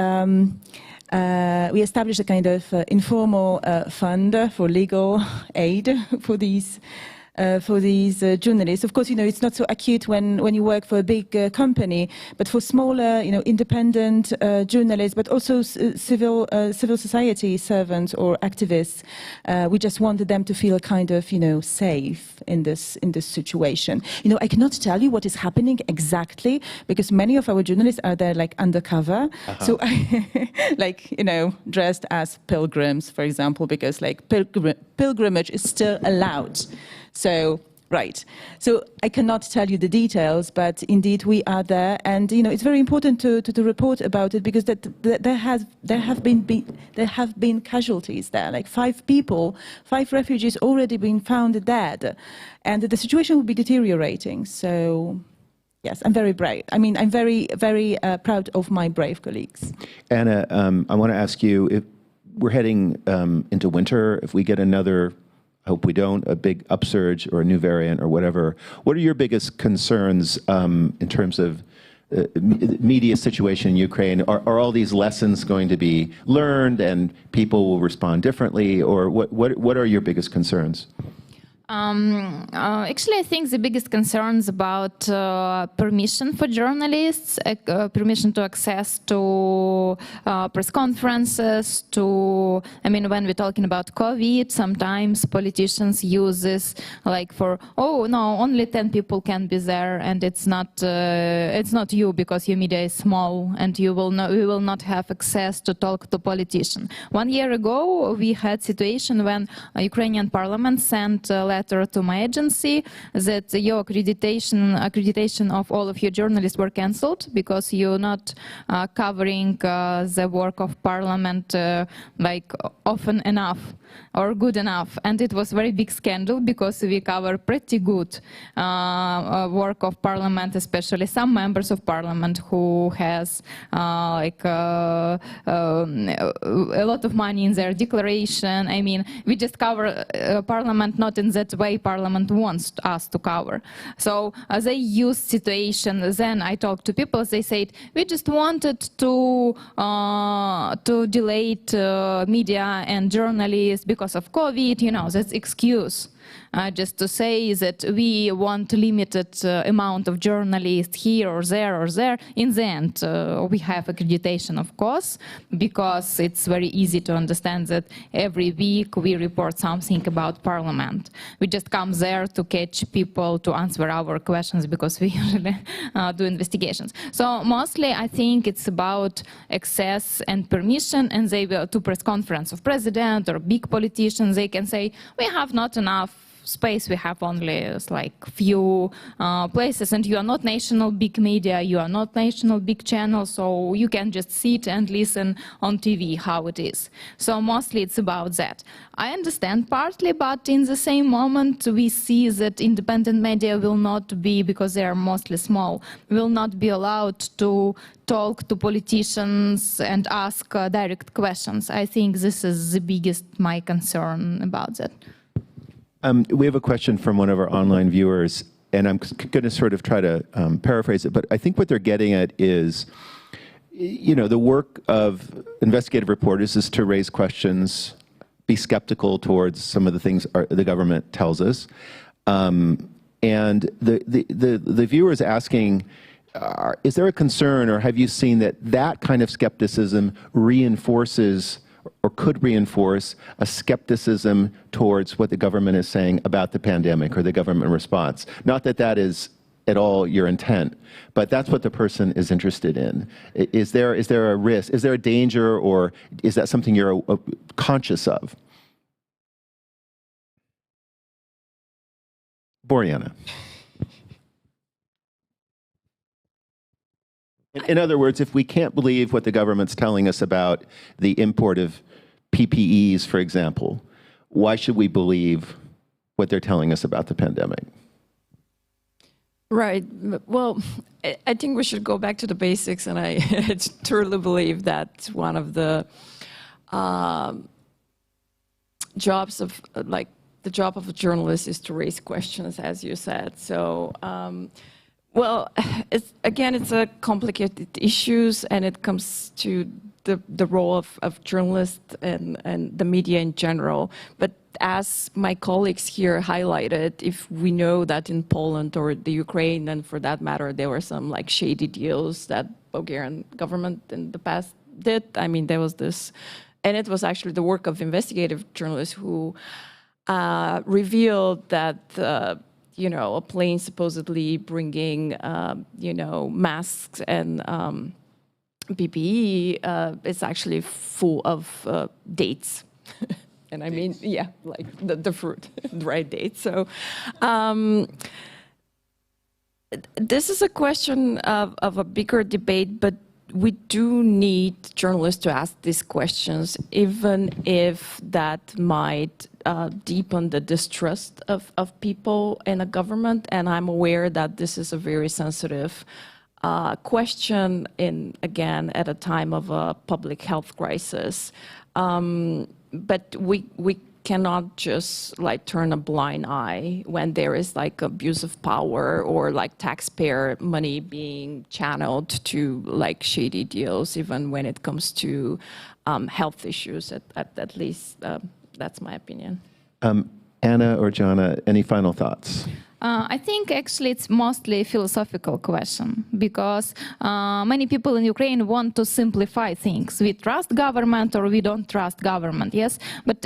we established a kind of informal fund for legal aid for these journalists. Of course, it's not so acute when you work for a big company, but for smaller, independent journalists, but also civil society servants or activists, we just wanted them to feel kind of, safe in this situation. I cannot tell you what is happening exactly, because many of our journalists are there like undercover. So like, dressed as pilgrims, for example, because like pilgrimage is still allowed. So, right. So I cannot tell you the details, but indeed we are there, and it's very important to report about it, because there have been casualties there, like 5 refugees already been found dead, and the situation will be deteriorating. So. Yes, I'm very brave. I'm very, very proud of my brave colleagues. Anna, I want to ask you, if we're heading into winter, if we get another, I hope we don't, a big upsurge or a new variant or whatever, what are your biggest concerns in terms of media situation in Ukraine? Are all these lessons going to be learned and people will respond differently, or what are your biggest concerns? Actually, I think the biggest concerns about permission for journalists, permission to access to press conferences, when we're talking about COVID, sometimes politicians use this like for, oh no, only 10 people can be there, and it's not you, because your media is small and we will not have access to talk to politicians. 1 year ago, we had situation when Ukrainian parliament sent a letter letter to my agency that your accreditation of all of your journalists were cancelled because you're not covering the work of Parliament like often enough or good enough. And it was very big scandal because we cover pretty good work of Parliament, especially some members of Parliament who has a lot of money in their declaration. I mean, we just cover Parliament not in that way Parliament wants us to cover. So they used situation. Then I talked to people. They said we just wanted to delete media and journalists because of COVID. You know, that's excuse. Just to say that we want limited amount of journalists here or there or there. In the end, we have accreditation, of course, because it's very easy to understand that every week we report something about Parliament. We just come there to catch people to answer our questions because we usually do investigations. So mostly I think it's about access and permission, and they will to press conference of president or big politicians, they can say, we have not enough space, we have only like few places, and you are not national big media, you are not national big channel, so you can just sit and listen on TV how it is. So mostly it's about that. I understand partly, but in the same moment we see that independent media will not be, because they are mostly small, will not be allowed to talk to politicians and ask direct questions. I think this is the biggest my concern about that. We have a question from one of our online viewers, and I'm going to sort of try to paraphrase it, but I think what they're getting at is, you know, the work of investigative reporters is to raise questions, be skeptical towards some of the things the government tells us. And the viewer is asking, is there a concern, or have you seen that that kind of skepticism reinforces or could reinforce a skepticism towards what the government is saying about the pandemic or the government response? Not that that is at all your intent, but that's what the person is interested in. Is there a risk? Is there a danger, or is that something you're conscious of? Boriana. In other words, if we can't believe what the government's telling us about the import of PPEs, for example, why should we believe what they're telling us about the pandemic? Right. Well, I think we should go back to the basics, and I truly believe that one of the jobs of, like, the job of a journalist is to raise questions, as you said. So, well, it's a complicated issues, and it comes to the role of journalists and the media in general. But as my colleagues here highlighted, if we know that in Poland or the Ukraine, and for that matter, there were some like shady deals that Bulgarian government in the past did. I mean, there was this, and it was actually the work of investigative journalists who revealed that you know, a plane supposedly bringing, you know, masks and PPE is actually full of dates. And I mean, yeah, like the fruit, the right dates. So this is a question of a bigger debate, but we do need journalists to ask these questions, even if that might deepen the distrust of people in a government. And I'm aware that this is a very sensitive question, again, at a time of a public health crisis. But we cannot just like turn a blind eye when there is like abuse of power or like taxpayer money being channeled to like shady deals, even when it comes to health issues, at least that's my opinion. Anna or Jana, any final thoughts? I think actually it's mostly a philosophical question because many people in Ukraine want to simplify things. We trust government or we don't trust government, yes? But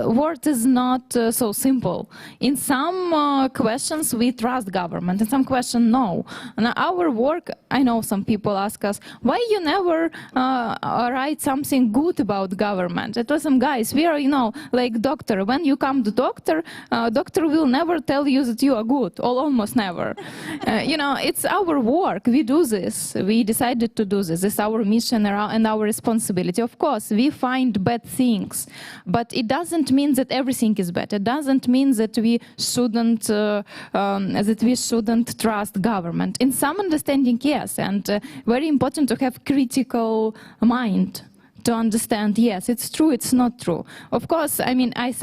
word is not so simple. In some questions we trust government, in some questions no. And our work, I know some people ask us, why you never write something good about government? I told them, guys, we are, you know, like doctor. When you come to doctor, doctor will never tell you that you are good, or almost never. You know, it's our work. We do this. We decided to do this. It's our mission and our responsibility. Of course, we find bad things, but it doesn't mean that everything is bad. It doesn't mean that we shouldn't trust government. In some understanding, yes, and very important to have critical mind to understand, yes, it's true, it's not true. Of course, I mean, I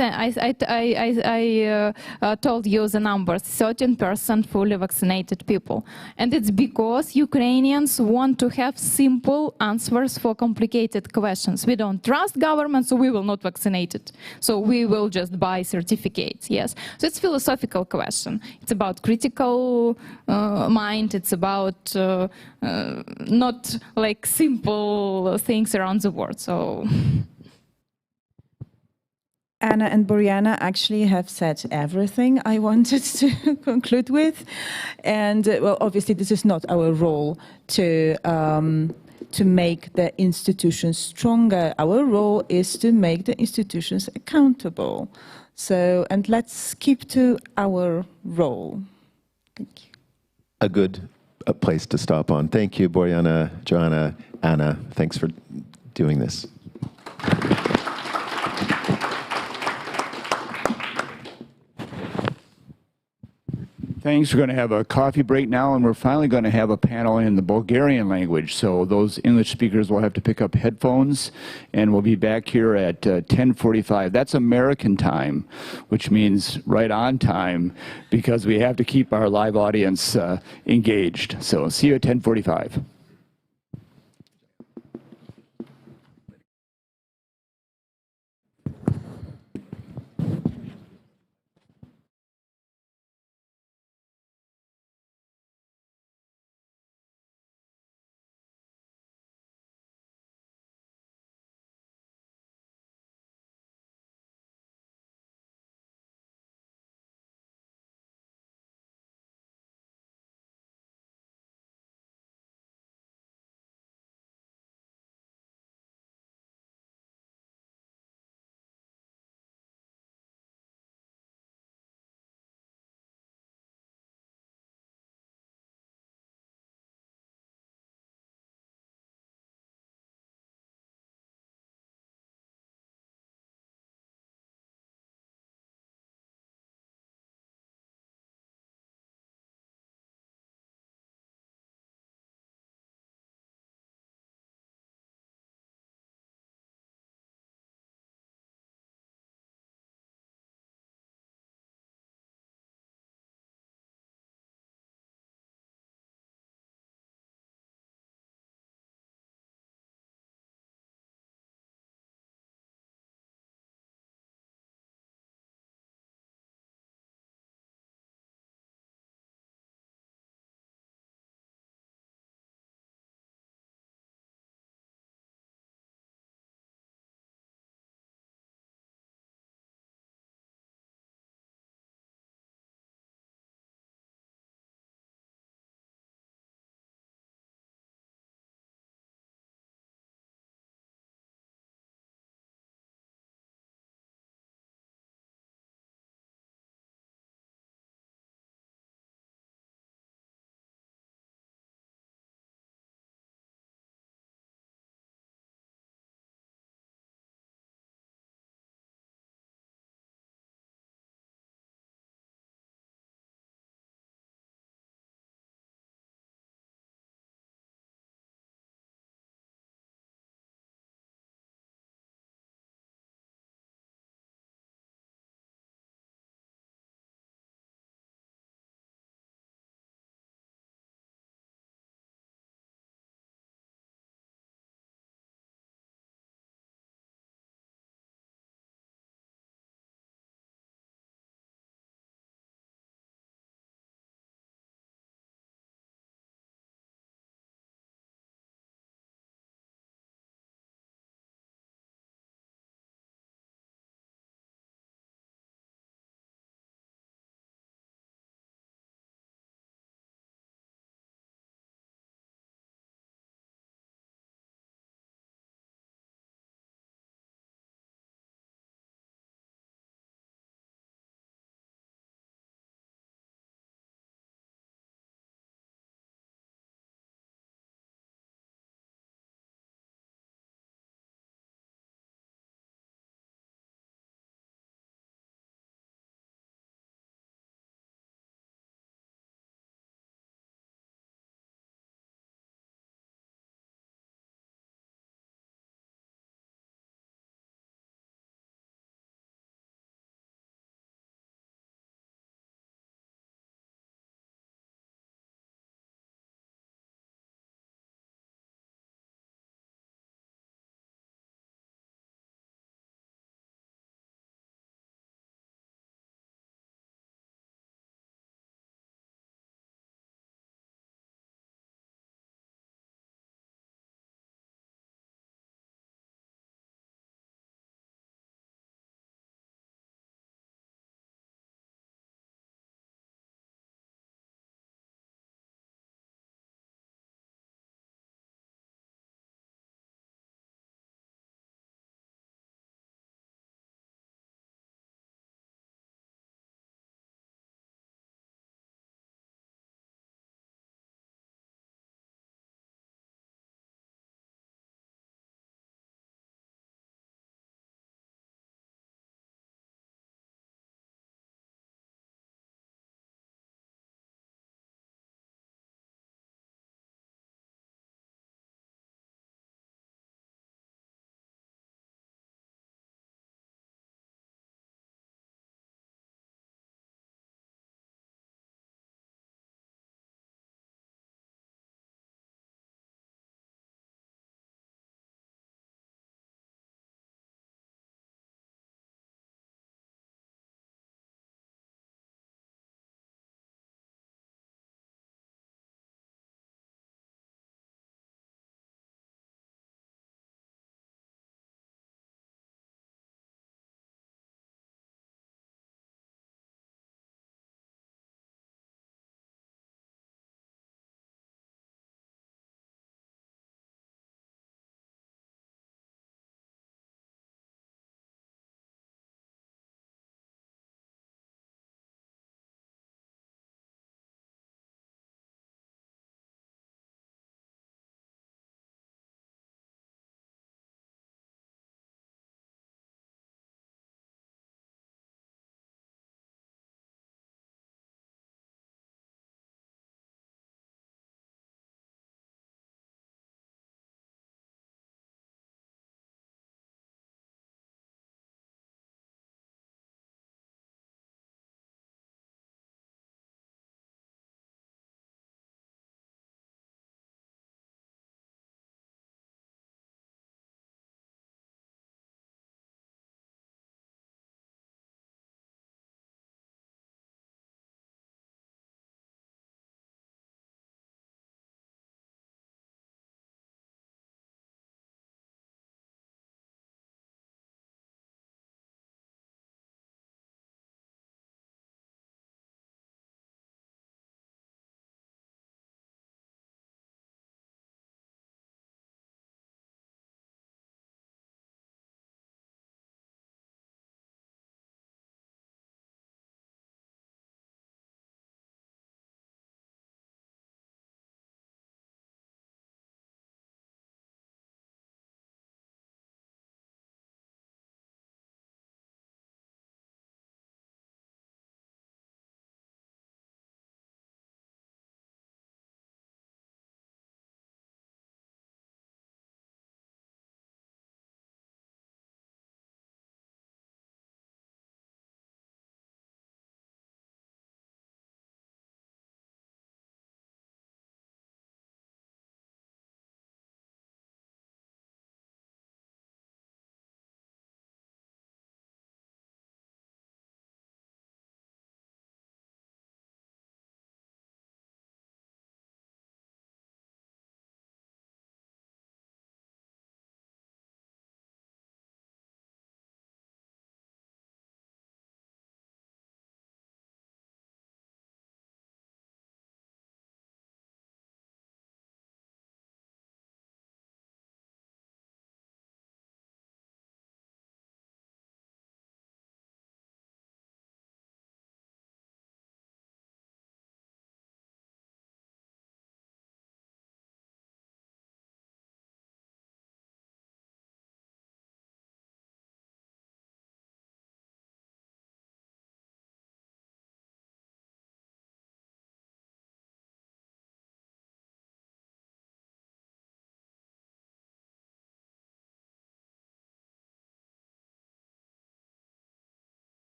told you the numbers, 13% fully vaccinated people. And it's because Ukrainians want to have simple answers for complicated questions. We don't trust government, so we will not vaccinate it. So we will just buy certificates, yes. So it's a philosophical question. It's about critical mind, it's about not like simple things around the world. So Anna and Boriana actually have said everything I wanted to conclude with. And well, obviously this is not our role to make the institutions stronger. Our role is to make the institutions accountable. So, and let's keep to our role. Thank you. A good place to stop on. Thank you, Boriana, Joanna, Anna. Thanks for doing this. Thanks. We're going to have a coffee break now, and we're finally going to have a panel in the Bulgarian language. So those English speakers will have to pick up headphones, and we'll be back here at 10:45. That's American time, which means right on time, because we have to keep our live audience engaged. So see you at 10:45.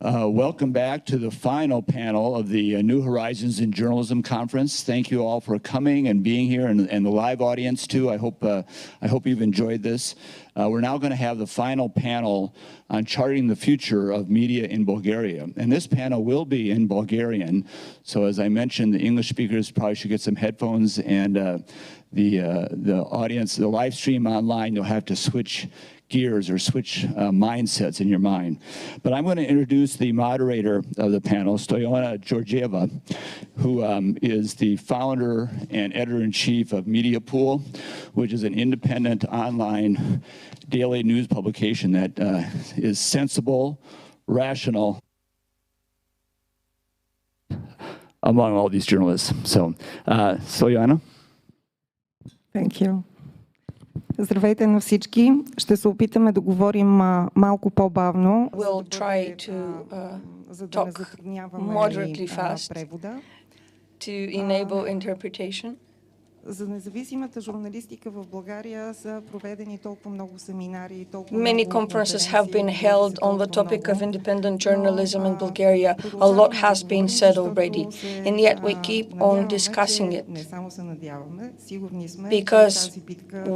Welcome back to the final panel of the New Horizons in Journalism Conference. Thank you all for coming and being here, and the live audience too. I hope you've enjoyed this. We're now going to have the final panel on charting the future of media in Bulgaria. And this panel will be in Bulgarian. So as I mentioned, the English speakers probably should get some headphones, and the audience, the live stream online, you'll have to switch gears or switch mindsets in your mind. But I'm going to introduce the moderator of the panel, Stoyana Georgieva, who is the founder and editor-in-chief of Media Pool, which is an independent online daily news publication that is sensible, rational, among all these journalists. So, Stoyana. Thank you. Здравейте на всички. Ще се опитаме да говорим малко по-бавно, We'll try to talk moderately fast to enable interpretation. За независимата журналистика в България са проведени толкова много семинари и толкова Many conferences have been held on the topic of independent journalism in Bulgaria. A lot has been said already, and yet we keep on discussing it. Because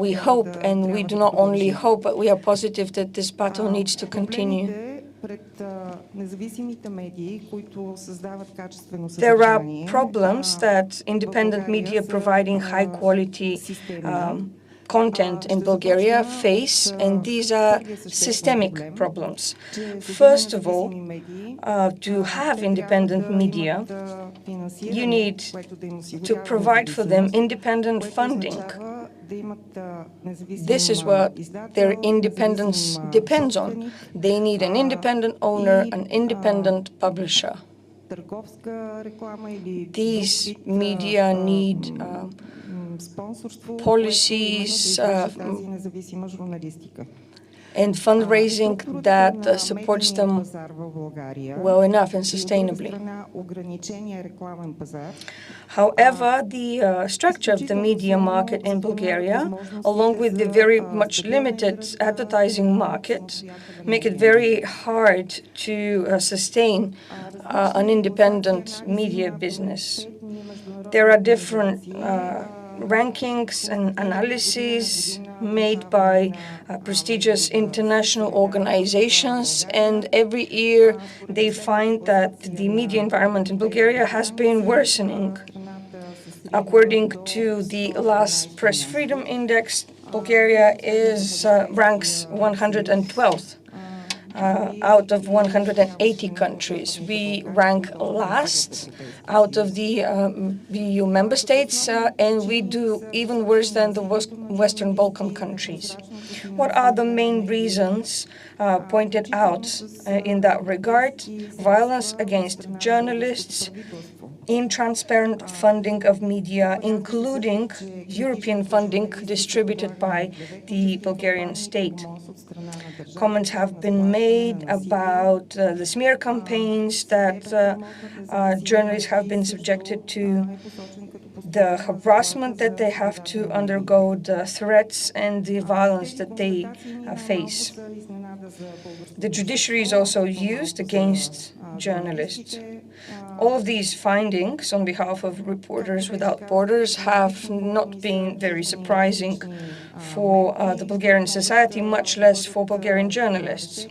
we hope, and we do not only hope, but we are positive that this battle needs to continue. There are problems that independent media providing high-quality content in Bulgaria face, and these are systemic problems. First of all, to have independent media, you need to provide for them independent funding. This is what their independence depends on. They need an independent owner, an independent publisher. These media need policies and fundraising that supports them well enough and sustainably. However, the structure of the media market in Bulgaria, along with the very much limited advertising market, make it very hard to sustain an independent media business. There are different rankings and analyses made by prestigious international organizations, and every year they find that the media environment in Bulgaria has been worsening. According to the last Press Freedom Index, Bulgaria ranks 112th. Out of 180 countries. We rank last out of the EU member states, and we do even worse than the Western Balkan countries. What are the main reasons pointed out in that regard? Violence against journalists, intransparent funding of media, including European funding distributed by the Bulgarian state. Comments have been made about the smear campaigns that journalists have been subjected to, the harassment that they have to undergo, the threats and the violence that they face. The judiciary is also used against journalists. All of these findings on behalf of Reporters Without Borders have not been very surprising for the Bulgarian society, much less for Bulgarian journalists.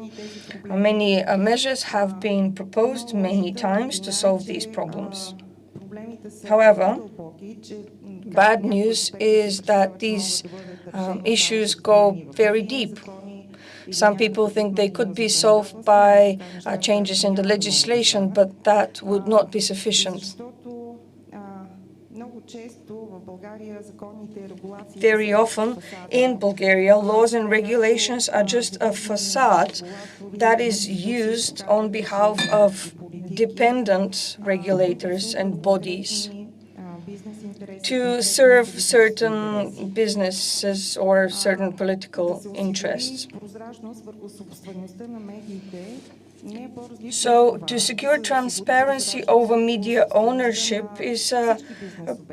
Many measures have been proposed many times to solve these problems. However, bad news is that these issues go very deep. Some people think they could be solved by changes in the legislation, but that would not be sufficient. Very often in Bulgaria, laws and regulations are just a facade that is used on behalf of dependent regulators and bodies to serve certain businesses or certain political interests. So to secure transparency over media ownership is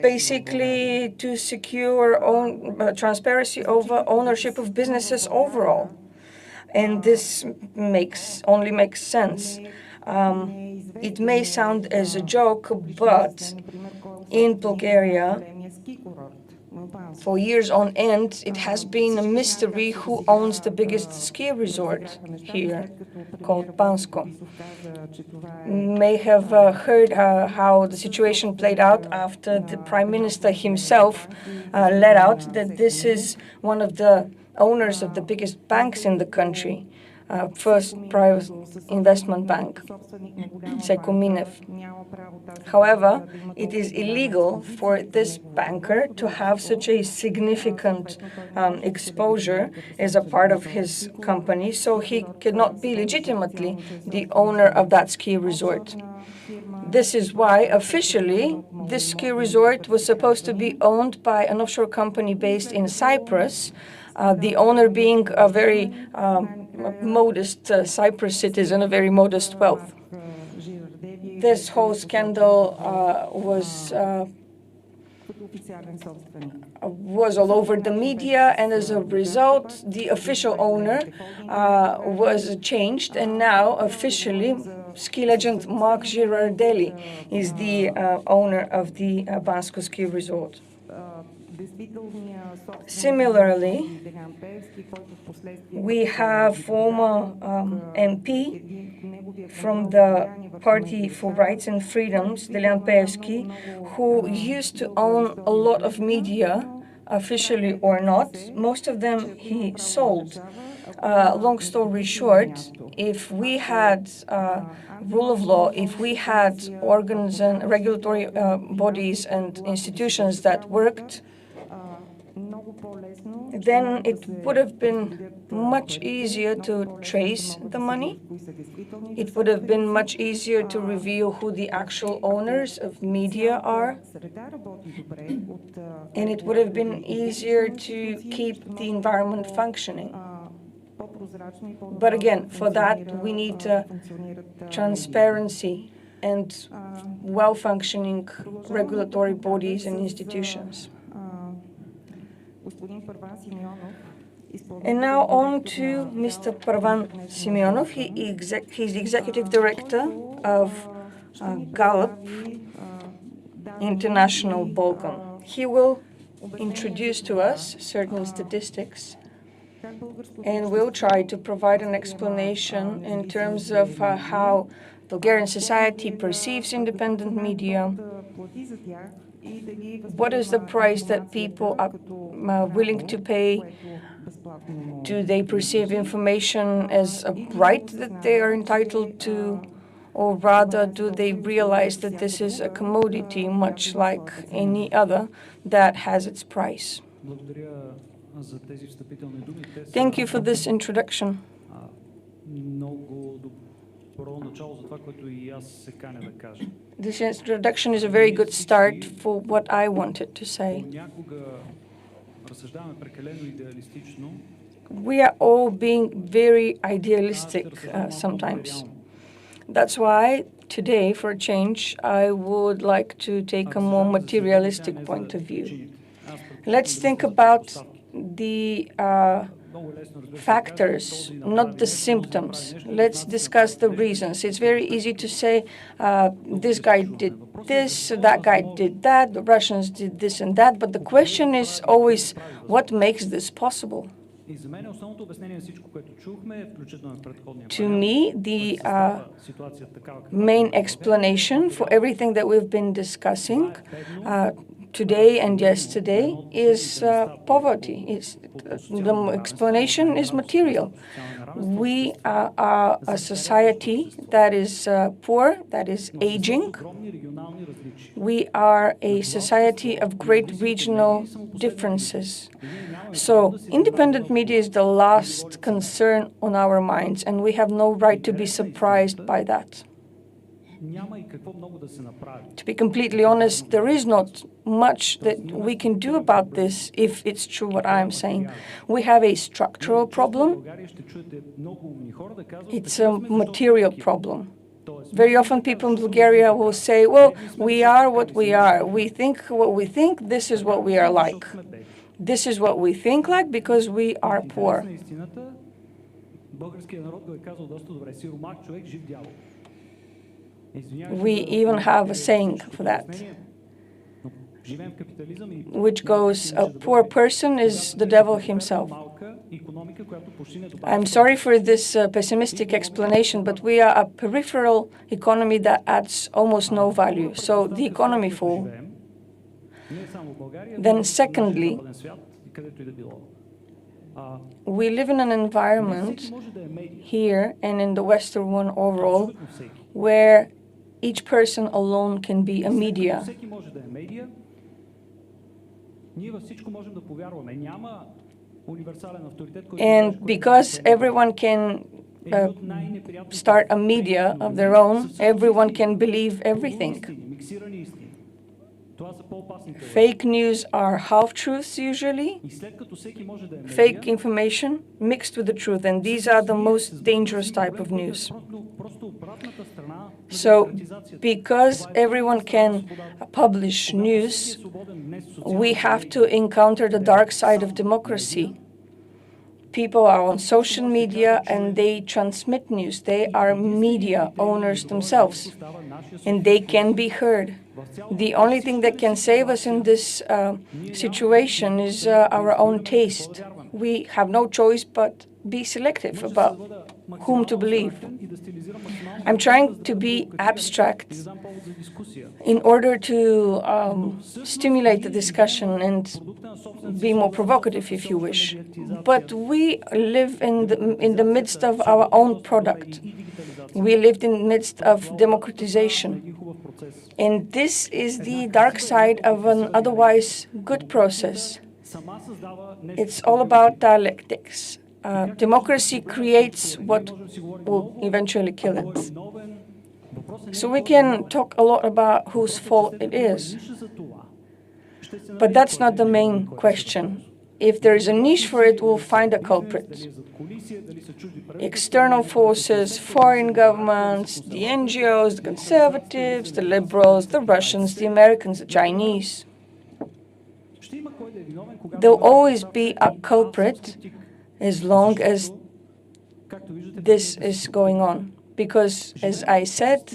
basically to secure transparency over ownership of businesses overall. And this only makes sense. It may sound as a joke, but in Bulgaria, for years on end, it has been a mystery who owns the biggest ski resort here, called Bansko. May have heard how the situation played out after the Prime Minister himself let out that this is one of the owners of the biggest banks in the country, first private investment bank, Secuminev. However, it is illegal for this banker to have such a significant exposure as a part of his company, so he cannot be legitimately the owner of that ski resort. This is why, officially, this ski resort was supposed to be owned by an offshore company based in Cyprus, the owner being a very modest Cyprus citizen, a very modest wealth. This whole scandal was all over the media, and as a result, the official owner was changed, and now officially ski legend Mark Girardelli is the owner of the Bansko ski resort. Similarly, we have former MP from the Party for Rights and Freedoms, Delian Peevski, who used to own a lot of media, officially or not. Most of them he sold. Long story short, if we had rule of law, if we had organs and regulatory bodies and institutions that worked, then it would have been much easier to trace the money. It would have been much easier to reveal who the actual owners of media are. And it would have been easier to keep the environment functioning. But again, for that, we need transparency and well-functioning regulatory bodies and institutions. And now on to Mr. Parvan Simeonov. He's the executive director of Gallup International Balkan. He will introduce to us certain statistics, and we'll try to provide an explanation in terms of how Bulgarian society perceives independent media. What is the price that people are willing to pay? Do they perceive information as a right that they are entitled to? Or rather, do they realize that this is a commodity, much like any other, that has its price? Thank you for this introduction. This introduction is a very good start for what I wanted to say. We are all being very idealistic sometimes. That's why today, for a change, I would like to take a more materialistic point of view. Let's think about the factors, not the symptoms. Let's discuss the reasons. It's very easy to say, this guy did this, that guy did that, the Russians did this and that, but the question is always, what makes this possible? To me, the main explanation for everything that we've been discussing today and yesterday is poverty. The explanation is material. We are a society that is poor, that is aging. We are a society of great regional differences. So independent media is the last concern on our minds, and we have no right to be surprised by that. To be completely honest, there is not much that we can do about this if it's true what I'm saying. We have a structural problem. It's a material problem. Very often people in Bulgaria will say, well, we are what we are. We think what we think. This is what we are like. This is what we think like because we are poor. We even have a saying for that, which goes, a poor person is the devil himself. I'm sorry for this pessimistic explanation, but we are a peripheral economy that adds almost no value. So the economy fall. Then secondly, we live in an environment here and in the Western one overall where each person alone can be a media. And because everyone can start a media of their own, everyone can believe everything. Fake news are half-truths usually, fake information mixed with the truth, and these are the most dangerous type of news. So, because everyone can publish news, we have to encounter the dark side of democracy. People are on social media and they transmit news. They are media owners themselves, and they can be heard. The only thing that can save us in this situation is our own taste. We have no choice but be selective about whom to believe. I'm trying to be abstract in order to stimulate the discussion and be more provocative, if you wish. But we live in the midst of our own product. We lived in the midst of democratization. And this is the dark side of an otherwise good process. It's all about dialectics. Democracy creates what will eventually kill it. So we can talk a lot about whose fault it is. But that's not the main question. If there is a niche for it, we'll find a culprit. External forces, foreign governments, the NGOs, the conservatives, the liberals, the Russians, the Americans, the Chinese. There'll always be a culprit as long as this is going on. Because, as I said,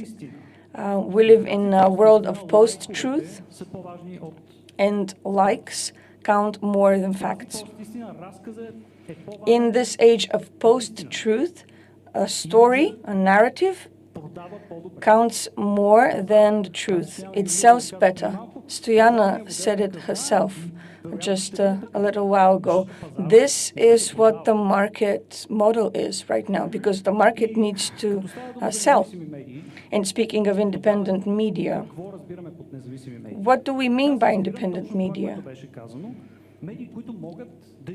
we live in a world of post-truth, and likes count more than facts. In this age of post-truth, a story, a narrative, counts more than the truth. It sells better. Stoyana said it herself just a little while ago. This is what the market model is right now, because the market needs to sell. And speaking of independent media, what do we mean by independent media?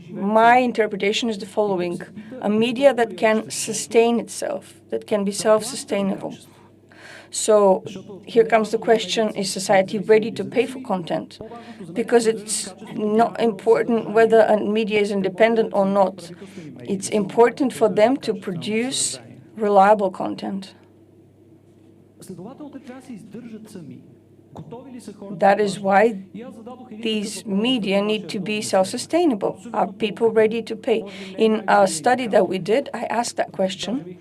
My interpretation is the following: a media that can sustain itself, that can be self-sustainable. So here comes the question, is society ready to pay for content? Because it's not important whether a media is independent or not. It's important for them to produce reliable content. That is why these media need to be self-sustainable. Are people ready to pay? In a study that we did, I asked that question.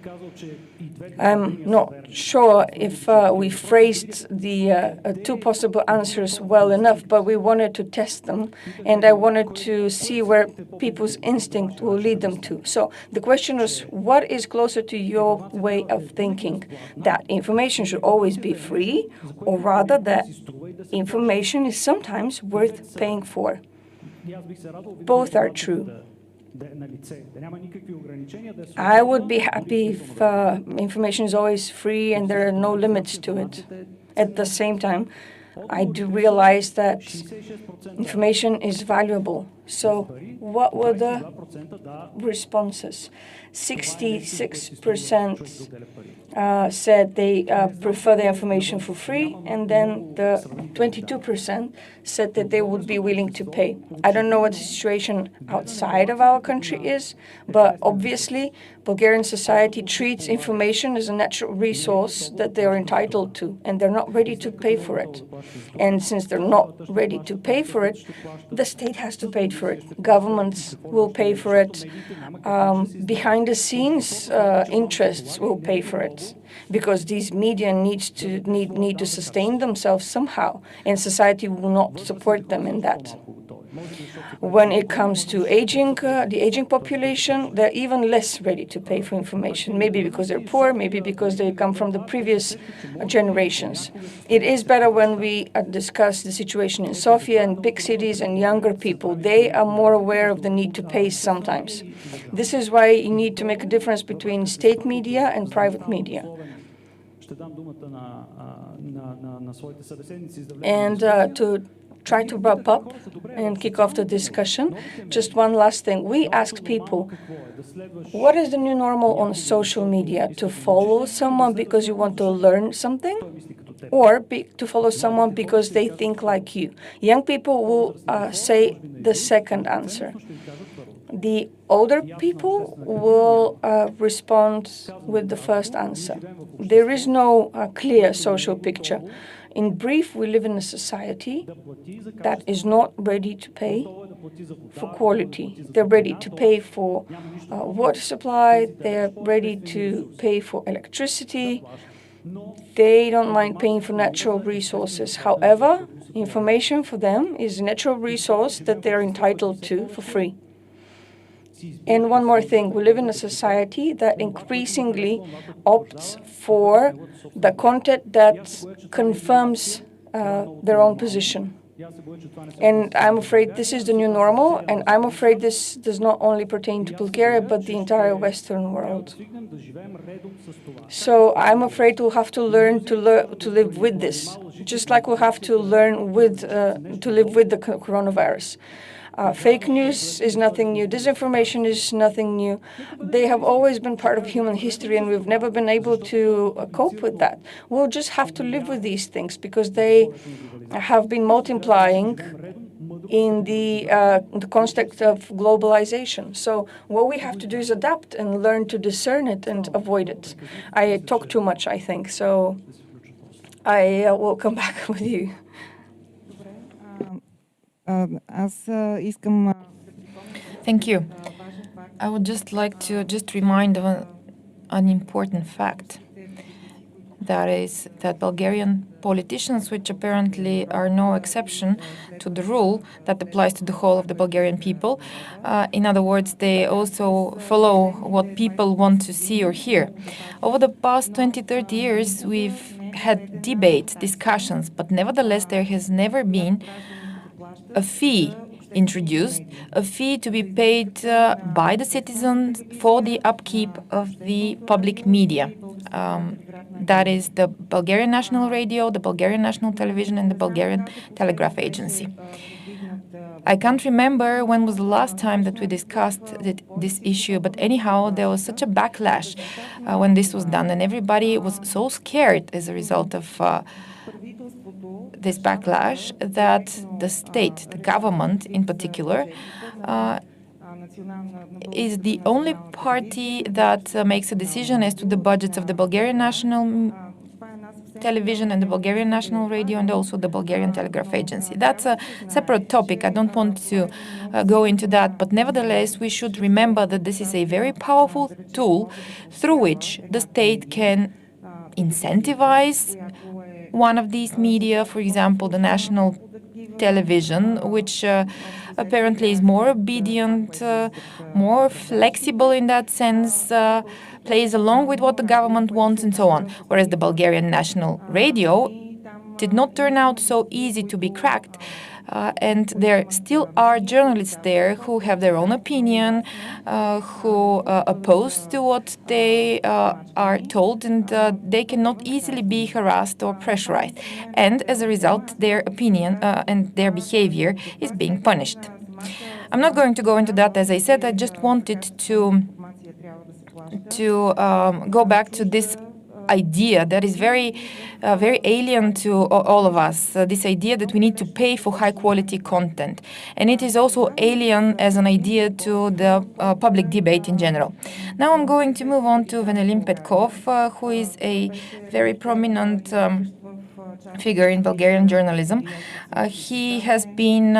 I'm not sure if we phrased the two possible answers well enough, but we wanted to test them, and I wanted to see where people's instinct will lead them to. So the question was, what is closer to your way of thinking? That information should always be free, or rather that information is sometimes worth paying for? Both are true. I would be happy if information is always free and there are no limits to it. At the same time, I do realize that information is valuable. So what were the responses? 66% said they prefer the information for free, and then the 22% said that they would be willing to pay. I don't know what the situation outside of our country is, but obviously Bulgarian society treats information as a natural resource that they are entitled to, and they're not ready to pay for it. And since they're not ready to pay for it, the state has to pay for it. Governments will pay for it. Behind the scenes, interests will pay for it, because these media need to sustain themselves somehow, and society will not support them in that. When it comes to aging, the aging population, they're even less ready to pay for information, maybe because they're poor, maybe because they come from the previous generations. It is better when we discuss the situation in Sofia and big cities and younger people. They are more aware of the need to pay sometimes. This is why you need to make a difference between state media and private media. And to try to wrap up and kick off the discussion, just one last thing. We asked people, what is the new normal on social media? To follow someone because you want to learn something? Or to follow someone because they think like you? Young people will say the second answer. The older people will respond with the first answer. There is no clear social picture. In brief, we live in a society that is not ready to pay for quality. They're ready to pay for water supply. They're ready to pay for electricity. They don't mind paying for natural resources. However, information for them is a natural resource that they're entitled to for free. And one more thing, we live in a society that increasingly opts for the content that confirms their own position. And I'm afraid this is the new normal, and I'm afraid this does not only pertain to Bulgaria, but the entire Western world. So I'm afraid we'll have to learn to live with this, just like we'll have to learn to live with the coronavirus. Fake news is nothing new. Disinformation is nothing new. They have always been part of human history, and we've never been able to cope with that. We'll just have to live with these things because they have been multiplying in the context of globalization. So what we have to do is adapt and learn to discern it and avoid it. I talk too much, I think, so I will come back with you. Thank you. I would just like to remind of an important fact. That is that Bulgarian politicians, which apparently are no exception to the rule that applies to the whole of the Bulgarian people, in other words, they also follow what people want to see or hear. Over the past 20, 30 years, we've had debates, discussions, but nevertheless, there has never been a fee introduced, a fee to be paid by the citizens for the upkeep of the public media. That is the Bulgarian National Radio, the Bulgarian National Television, and the Bulgarian Telegraph Agency. I can't remember when was the last time that we discussed this issue, but anyhow, there was such a backlash when this was done, and everybody was so scared as a result of this backlash that the state, the government in particular, is the only party that makes a decision as to the budgets of the Bulgarian National Television and the Bulgarian National Radio and also the Bulgarian Telegraph Agency. That's a separate topic. I don't want to go into that, but nevertheless, we should remember that this is a very powerful tool through which the state can incentivize one of these media, for example, the national television, which apparently is more obedient, more flexible in that sense, plays along with what the government wants and so on. Whereas the Bulgarian National Radio did not turn out so easy to be cracked. And there still are journalists there who have their own opinion, who oppose to what they are told, and they cannot easily be harassed or pressurized. And as a result, their opinion and their behavior is being punished. I'm not going to go into that, as I said. I just wanted to go back to this idea that is very alien to all of us, this idea that we need to pay for high quality content. And it is also alien as an idea to the public debate in general. Now I'm going to move on to Venelim Petkov, who is a very prominent figure in Bulgarian journalism. He has been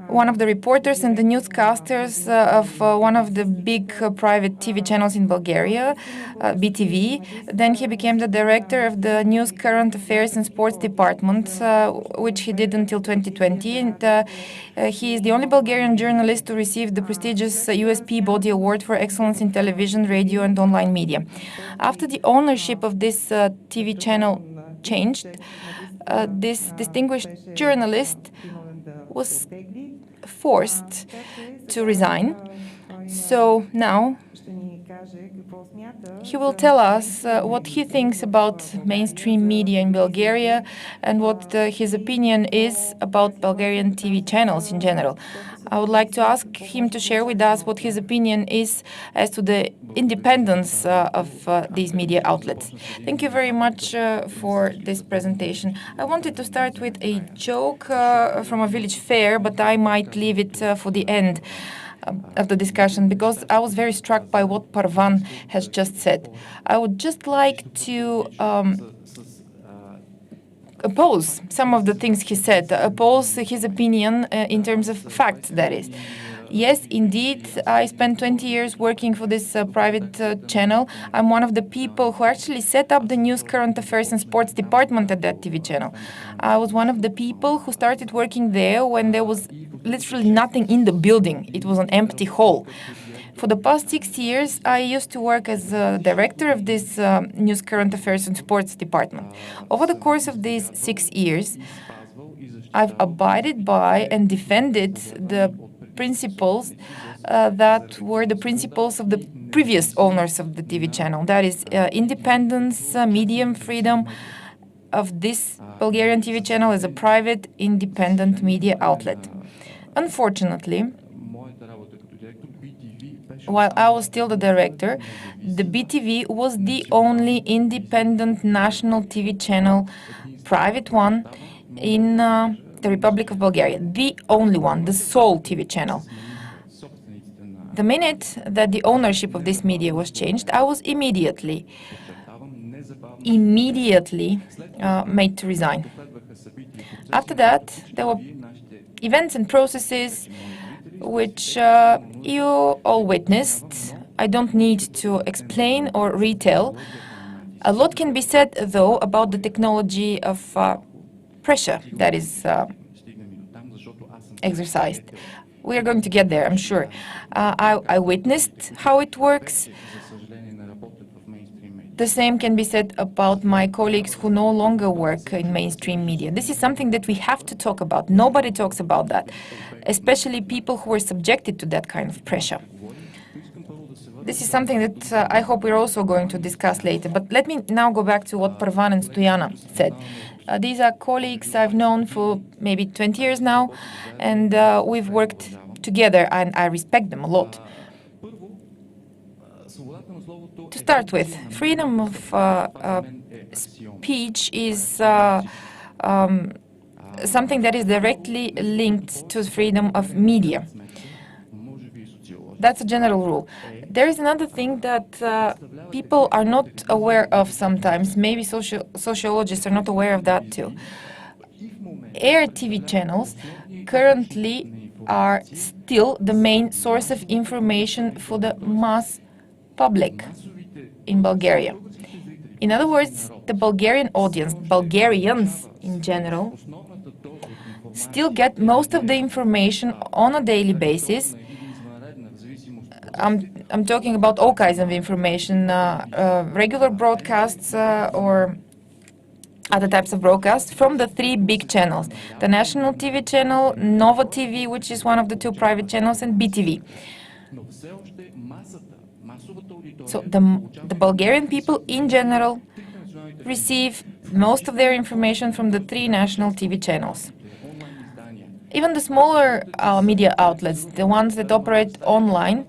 one of the reporters and the newscasters of one of the big private TV channels in Bulgaria, BTV. Then he became the director of the News, Current Affairs and Sports Department, which he did until 2020. And he is the only Bulgarian journalist to receive the prestigious USP Body Award for excellence in television, radio and online media. After the ownership of this TV channel changed, this distinguished journalist was forced to resign. So now he will tell us what he thinks about mainstream media in Bulgaria and what his opinion is about Bulgarian TV channels in general. I would like to ask him to share with us what his opinion is as to the independence of these media outlets. Thank you very much for this presentation. I wanted to start with a joke from a village fair, but I might leave it for the end of the discussion because I was very struck by what Parvan has just said. I would just like to oppose some of the things he said, oppose his opinion in terms of facts, that is. Yes, indeed, I spent 20 years working for this private channel. I'm one of the people who actually set up the News, Current Affairs and Sports department at that TV channel. I was one of the people who started working there when there was literally nothing in the building. It was an empty hall. For the past 6 years, I used to work as a director of this News, Current Affairs and Sports department. Over the course of these 6 years, I've abided by and defended the principles that were the principles of the previous owners of the TV channel. That is independence, medium freedom of this Bulgarian TV channel as a private, independent media outlet. Unfortunately, while I was still the director, the BTV was the only independent national TV channel, private one, in the Republic of Bulgaria. The only one, the sole TV channel. The minute that the ownership of this media was changed, I was immediately made to resign. After that, there were events and processes which you all witnessed. I don't need to explain or retell. A lot can be said, though, about the technology of pressure that is exercised. We are going to get there, I'm sure. I witnessed how it works. The same can be said about my colleagues who no longer work in mainstream media. This is something that we have to talk about. Nobody talks about that, especially people who are subjected to that kind of pressure. This is something that I hope we're also going to discuss later. But let me now go back to what Parvan and Stojana said. These are colleagues I've known for maybe 20 years now, and we've worked together, and I respect them a lot. To start with, freedom of speech is something that is directly linked to freedom of media. That's a general rule. There is another thing that people are not aware of sometimes. Maybe sociologists are not aware of that too. Air TV channels currently are still the main source of information for the mass public in Bulgaria. In other words, the Bulgarian audience, Bulgarians in general, still get most of the information on a daily basis. I'm talking about all kinds of information, regular broadcasts or other types of broadcasts from the three big channels: the national TV channel, Nova TV, which is one of the two private channels, and BTV. So the Bulgarian people in general receive most of their information from the three national TV channels. Even the smaller media outlets, the ones that operate online,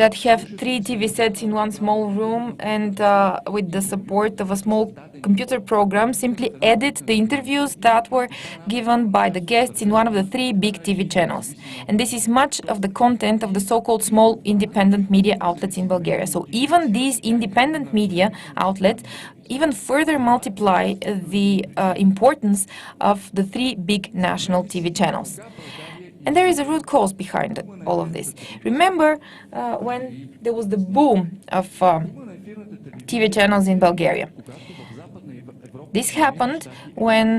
that have 3 TV sets in one small room and with the support of a small computer program, simply edit the interviews that were given by the guests in one of the 3 big TV channels. And this is much of the content of the so-called small independent media outlets in Bulgaria. So even these independent media outlets even further multiply the importance of the 3 big national TV channels. And there is a root cause behind all of this. Remember when there was the boom of TV channels in Bulgaria. This happened when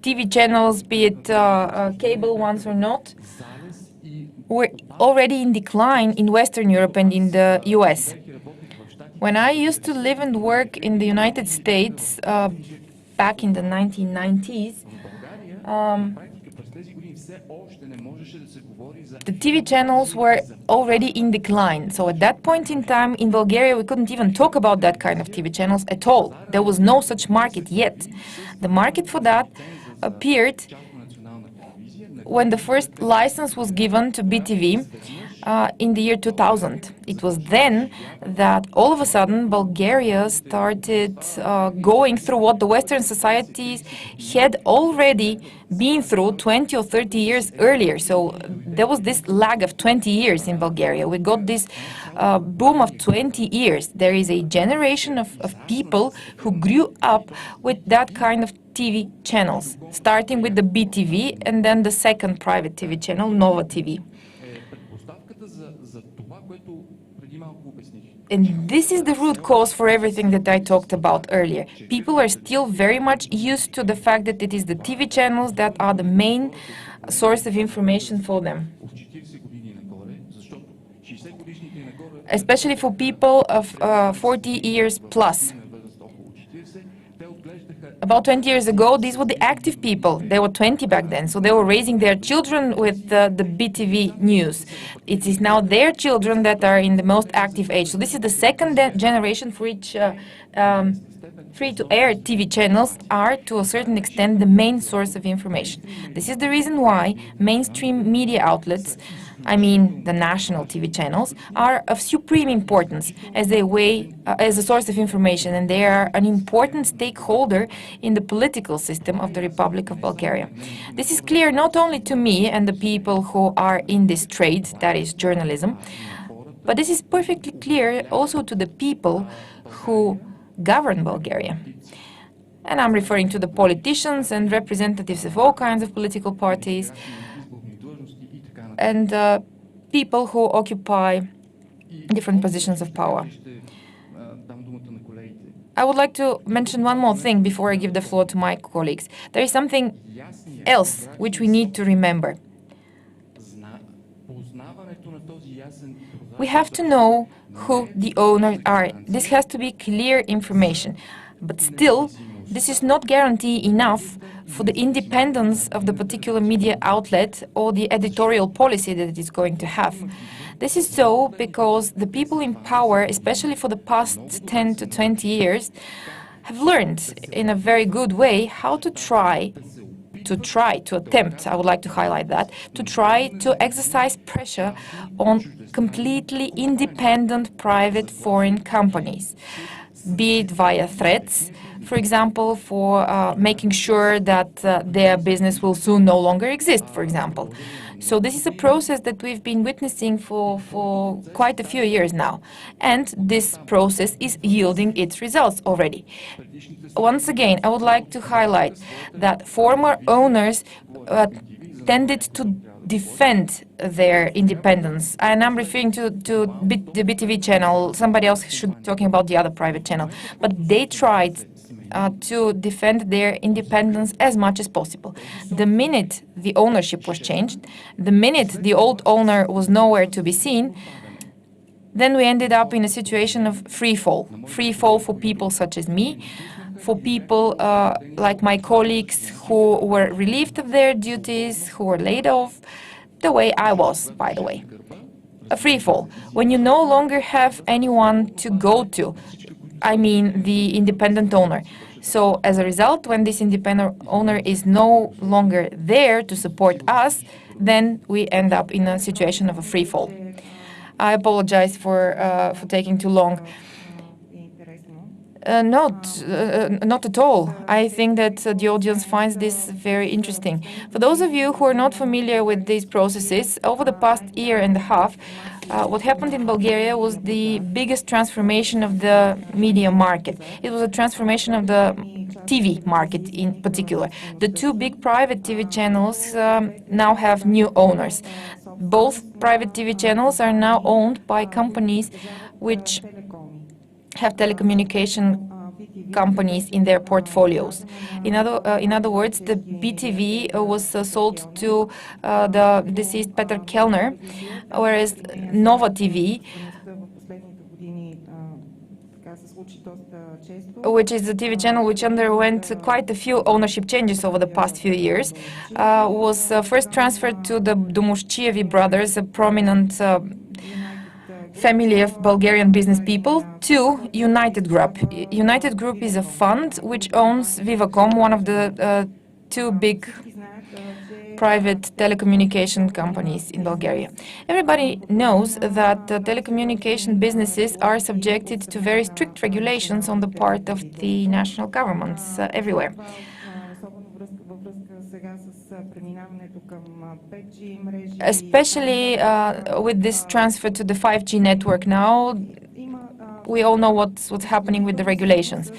TV channels, be it cable ones or not, were already in decline in Western Europe and in the US. When I used to live and work in the United States back in the 1990s, the TV channels were already in decline. So at that point in time in Bulgaria, we couldn't even talk about that kind of TV channels at all. There was no such market yet. The market for that appeared when the first license was given to BTV in the year 2000. It was then that all of a sudden Bulgaria started going through what the Western societies had already been through 20 or 30 years earlier. So there was this lag of 20 years in Bulgaria. We got this boom of 20 years. There is a generation of people who grew up with that kind of TV channels, starting with the BTV and then the second private TV channel, Nova TV. And this is the root cause for everything that I talked about earlier. People are still very much used to the fact that it is the TV channels that are the main source of information for them. Especially for people of 40 years plus. About 20 years ago, these were the active people. They were 20 back then, so they were raising their children with the BTV news. It is now their children that are in the most active age. So this is the second generation for which free-to-air TV channels are, to a certain extent, the main source of information. This is the reason why mainstream media outlets, I mean the national TV channels, are of supreme importance as a source of information, and they are an important stakeholder in the political system of the Republic of Bulgaria. This is clear not only to me and the people who are in this trade, that is journalism, but this is perfectly clear also to the people who govern Bulgaria. And I'm referring to the politicians and representatives of all kinds of political parties, and people who occupy different positions of power. I would like to mention one more thing before I give the floor to my colleagues. There is something else which we need to remember. We have to know who the owners are. This has to be clear information. But still, this is not guarantee enough for the independence of the particular media outlet or the editorial policy that it is going to have. This is so because the people in power, especially for the past 10 to 20 years, have learned in a very good way how to attempt, I would like to highlight that, to try to exercise pressure on completely independent private foreign companies, be it via threats, for example, for making sure that their business will soon no longer exist, for example. So this is a process that we've been witnessing for quite a few years now. And this process is yielding its results already. Once again, I would like to highlight that former owners tended to defend their independence. And I'm referring to the BTV channel. Somebody else should be talking about the other private channel. But they tried to defend their independence as much as possible. The minute the ownership was changed, the minute the old owner was nowhere to be seen, then we ended up in a situation of free fall. Free fall for people such as me, for people like my colleagues who were relieved of their duties, who were laid off, the way I was, by the way. A free fall. When you no longer have anyone to go to, I mean the independent owner. So as a result, when this independent owner is no longer there to support us, then we end up in a situation of a free fall. I apologize for taking too long. Not at all. I think that the audience finds this very interesting. For those of you who are not familiar with these processes, over the past year and a half, what happened in Bulgaria was the biggest transformation of the media market. It was a transformation of the TV market in particular. The two big private TV channels now have new owners. Both private TV channels are now owned by companies which have telecommunication companies in their portfolios. In other words, the BTV was sold to the deceased Peter Kellner, whereas Nova TV, which is a TV channel which underwent quite a few ownership changes over the past few years, was first transferred to the Domushchievi brothers, a prominent family of Bulgarian business people, to United Group. United Group is a fund which owns Vivacom, one of the two big private telecommunication companies in Bulgaria. Everybody knows that telecommunication businesses are subjected to very strict regulations on the part of the national governments everywhere. Especially with this transfer to the 5G network now, we all know what's happening with the regulations.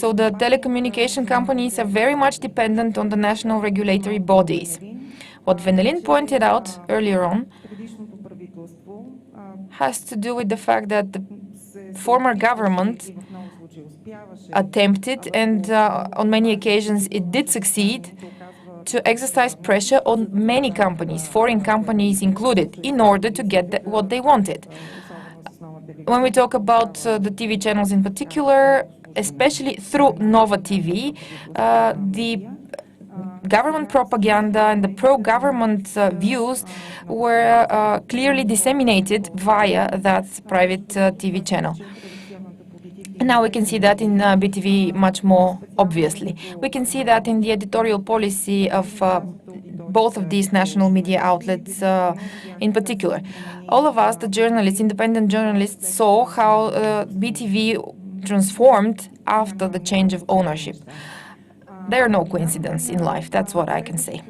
So the telecommunication companies are very much dependent on the national regulatory bodies. What Venelin pointed out earlier on has to do with the fact that the former government attempted, and on many occasions it did succeed, to exercise pressure on many companies, foreign companies included, in order to get what they wanted. When we talk about the TV channels in particular, especially through Nova TV, the government propaganda and the pro-government views were clearly disseminated via that private TV channel. And now we can see that in BTV much more obviously. We can see that in the editorial policy of both of these national media outlets in particular. All of us, the journalists, independent journalists, saw how BTV transformed after the change of ownership. There are no coincidences in life, that's what I can say.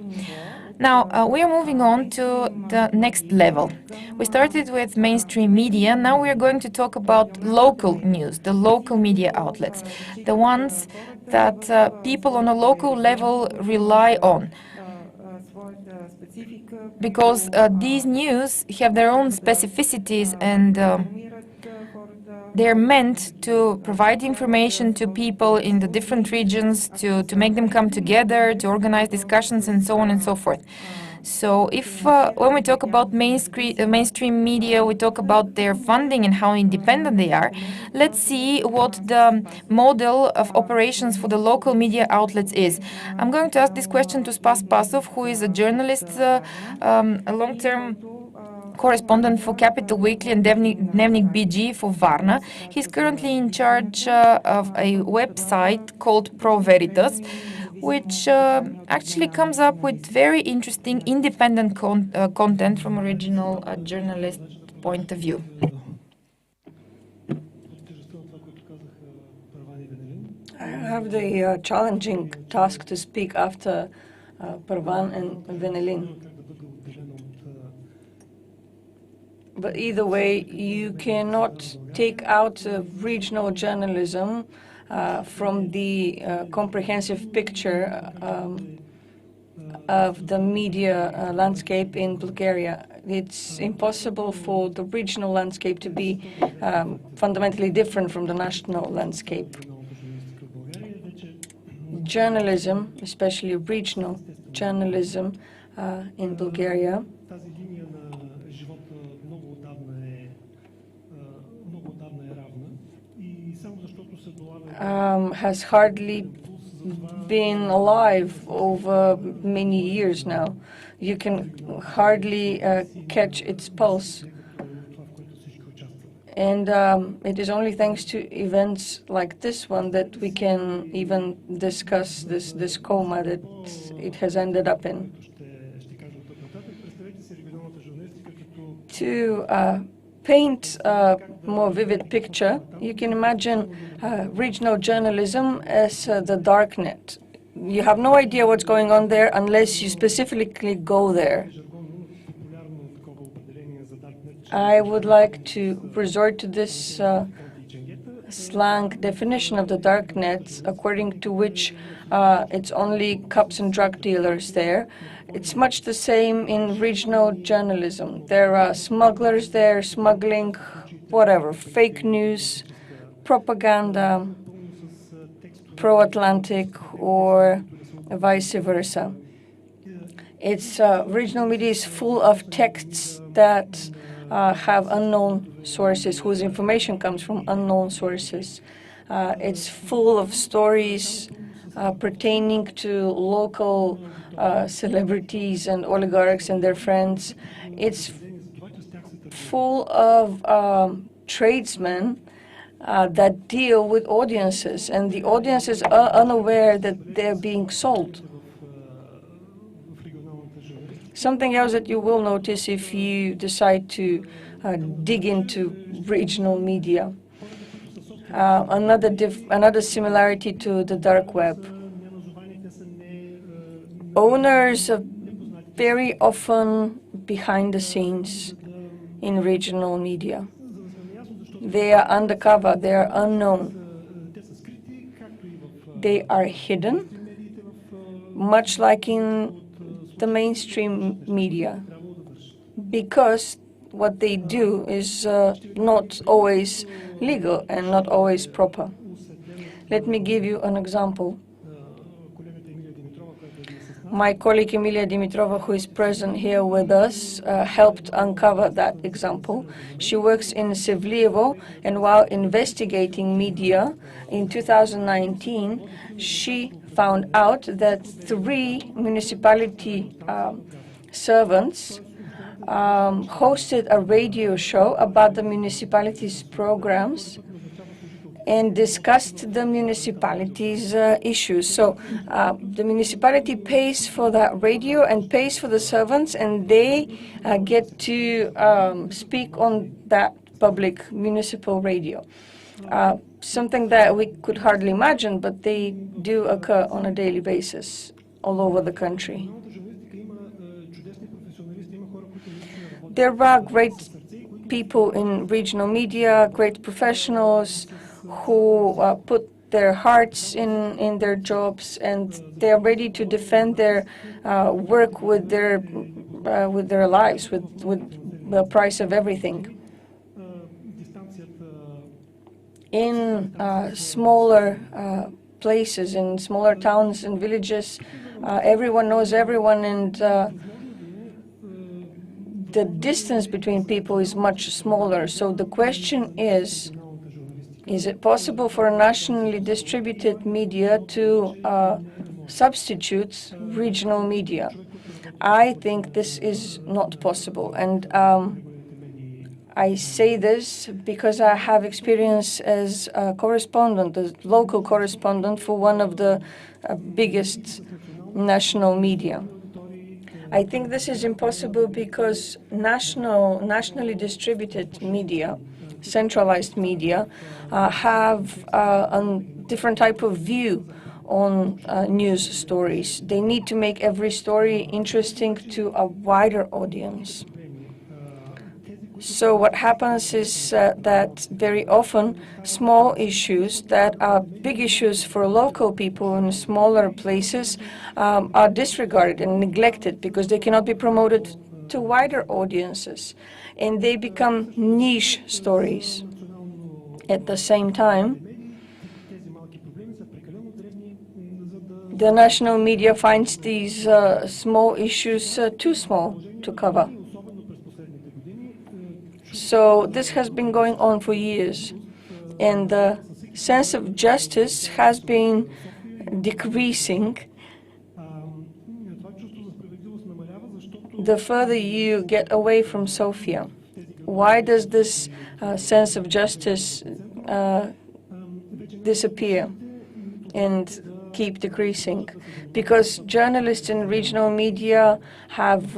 Now, we are moving on to the next level. We started with mainstream media, now we are going to talk about local news, the local media outlets, the ones that people on a local level rely on. Because these news have their own specificities and they're meant to provide information to people in the different regions, to make them come together, to organize discussions and so on and so forth. So if when we talk about mainstream media, we talk about their funding and how independent they are, let's see what the model of operations for the local media outlets is. I'm going to ask this question to Spas Pasov, who is a journalist, a long-term correspondent for Capital Weekly and Dnevnik BG for Varna. He's currently in charge of a website called Pro Veritas, which actually comes up with very interesting independent content from a regional journalist point of view. I have the challenging task to speak after Parvan and Venelin. But either way, you cannot take out regional journalism from the comprehensive picture of the media landscape in Bulgaria. It's impossible for the regional landscape to be fundamentally different from the national landscape. Journalism, especially regional journalism in Bulgaria, has hardly been alive over many years now. You can hardly catch its pulse. And it is only thanks to events like this one that we can even discuss this coma that it has ended up in. To paint a more vivid picture, you can imagine regional journalism as the dark net. You have no idea what's going on there unless you specifically go there. I would like to resort to this slang definition of the dark net, according to which it's only cops and drug dealers there. It's much the same in regional journalism. There are smugglers there smuggling whatever, fake news, propaganda, pro-Atlantic or vice versa. Its regional media is full of texts that have unknown sources, whose information comes from unknown sources. It's full of stories pertaining to local celebrities and oligarchs and their friends. It's full of tradesmen that deal with audiences, and the audiences are unaware that they're being sold. Something else that you will notice if you decide to dig into regional media. Another similarity to the dark web. Owners are very often behind the scenes in regional media. They are undercover, they are unknown. They are hidden, much like in the mainstream media, because what they do is not always legal and not always proper. Let me give you an example. My colleague Emilia Dimitrova, who is present here with us, helped uncover that example. She works in Sevlievo, and while investigating media in 2019, she found out that 3 municipality servants hosted a radio show about the municipality's programs and discussed the municipality's issues. So the municipality pays for that radio and pays for the servants, and they get to speak on that public municipal radio. Something that we could hardly imagine, but they do occur on a daily basis all over the country. There are great people in regional media, great professionals who put their hearts in their jobs, and they are ready to defend their work with their lives, with the price of everything. In smaller places, in smaller towns and villages, everyone knows everyone, and the distance between people is much smaller. So the question is it possible for a nationally distributed media to substitute regional media? I think this is not possible, and I say this because I have experience as a correspondent, a local correspondent for one of the biggest national media. I think this is impossible because nationally distributed media, centralized media, have a different type of view on news stories. They need to make every story interesting to a wider audience. So what happens is that very often small issues that are big issues for local people in smaller places are disregarded and neglected because they cannot be promoted to wider audiences, and they become niche stories. At the same time, the national media finds these small issues too small to cover. So this has been going on for years, and the sense of justice has been decreasing the further you get away from Sofia. Why does this sense of justice disappear and keep decreasing? Because journalists in regional media have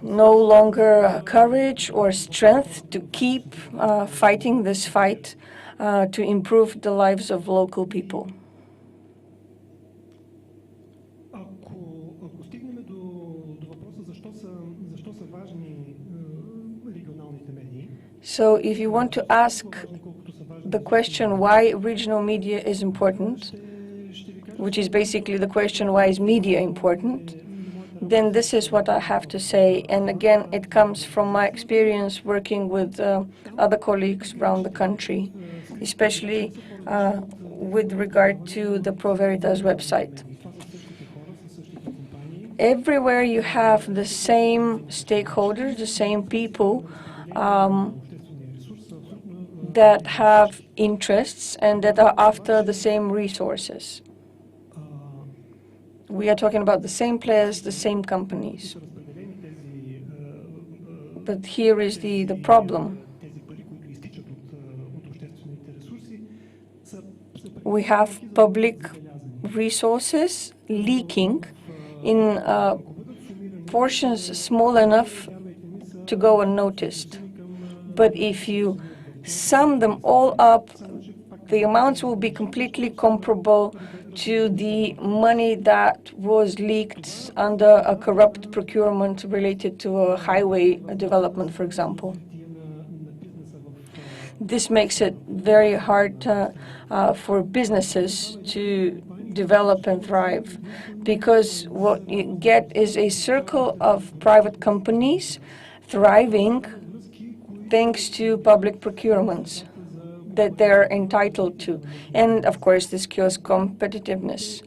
no longer courage or strength to keep fighting this fight to improve the lives of local people. So if you want to ask the question why regional media is important, which is basically the question why is media important, then this is what I have to say. And again, it comes from my experience working with other colleagues around the country, especially with regard to the Pro Veritas website. Everywhere you have the same stakeholders, the same people that have interests and that are after the same resources. We are talking about the same players, the same companies. But here is the problem. We have public resources leaking in portions small enough to go unnoticed. But if you sum them all up, the amounts will be completely comparable to the money that was leaked under a corrupt procurement related to a highway development, for example. This makes it very hard for businesses to develop and thrive, because what you get is a circle of private companies thriving thanks to public procurements that they're entitled to. And of course, this kills competitiveness.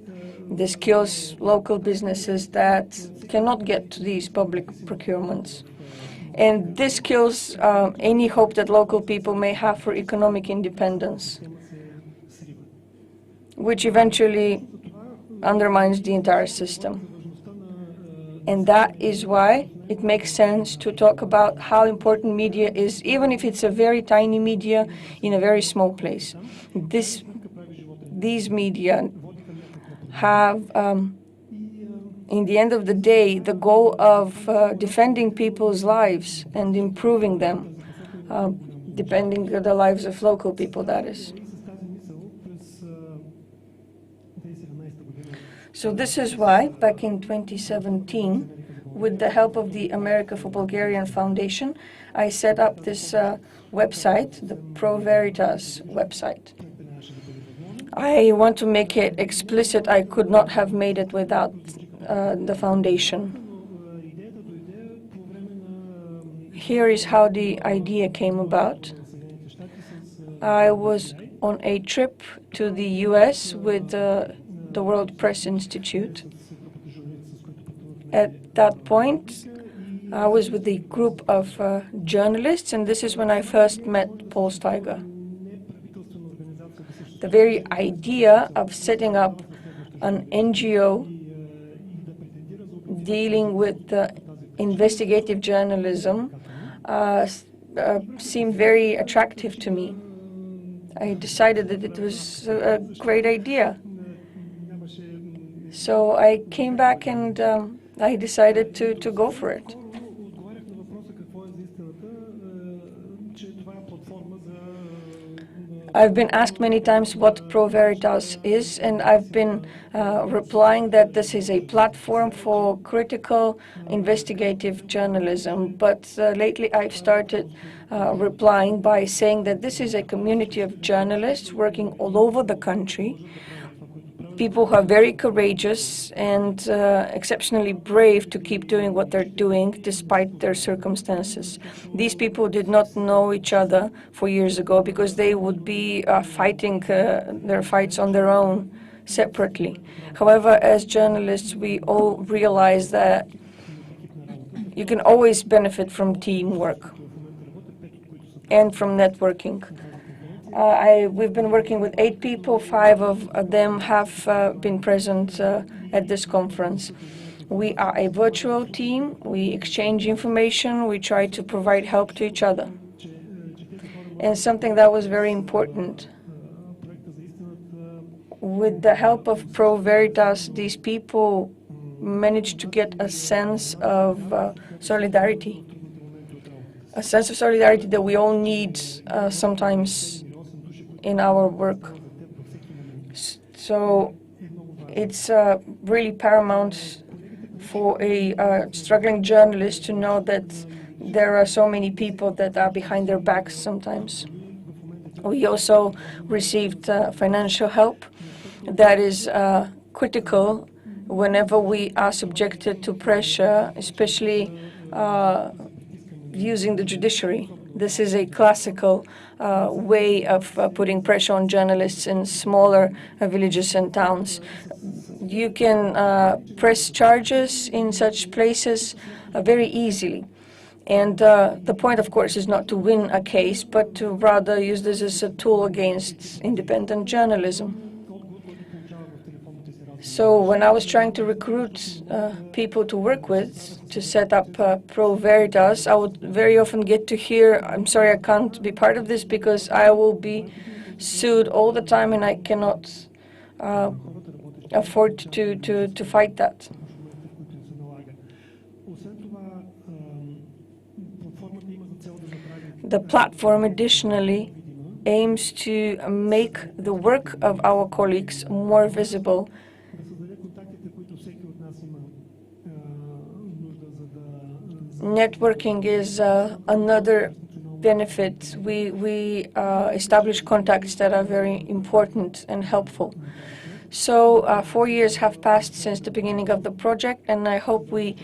This kills local businesses that cannot get to these public procurements. And this kills any hope that local people may have for economic independence, which eventually undermines the entire system. And that is why it makes sense to talk about how important media is, even if it's a very tiny media in a very small place. These media have, in the end of the day, the goal of defending people's lives and improving them, depending on the lives of local people, that is. So this is why, back in 2017, with the help of the America for Bulgarian Foundation, I set up this website, the Pro Veritas website. I want to make it explicit. I could not have made it without the foundation. Here is how the idea came about. I was on a trip to the US with the World Press Institute. At that point, I was with a group of journalists, and this is when I first met Paul Steiger. The very idea of setting up an NGO dealing with investigative journalism seemed very attractive to me. I decided that it was a great idea. So I came back and I decided to go for it. I've been asked many times what Pro Veritas is, and I've been replying that this is a platform for critical investigative journalism. But lately I've started replying by saying that this is a community of journalists working all over the country, people who are very courageous and exceptionally brave to keep doing what they're doing despite their circumstances. These people did not know each other 4 years ago because they would be fighting their fights on their own separately. However, as journalists, we all realize that you can always benefit from teamwork and from networking. We've been working with 8 people. 5 of them have been present at this conference. We are a virtual team. We exchange information. We try to provide help to each other. And something that was very important, with the help of Pro Veritas, these people managed to get a sense of solidarity. A sense of solidarity that we all need sometimes in our work. So it's really paramount for a struggling journalist to know that there are so many people that are behind their backs sometimes, We also received financial help that is critical whenever we are subjected to pressure, especially using the judiciary. This is a classical way of putting pressure on journalists in smaller villages and towns. You can press charges in such places very easily. And the point, of course, is not to win a case, but to rather use this as a tool against independent journalism. So when I was trying to recruit people to work with, to set up Pro Veritas, I would very often get to hear, I'm sorry, I can't be part of this because I will be sued all the time and I cannot afford to fight that. The platform additionally aims to make the work of our colleagues more visible. Networking is another benefit. We establish contacts that are very important and helpful. So 4 years have passed since the beginning of the project, and I hope we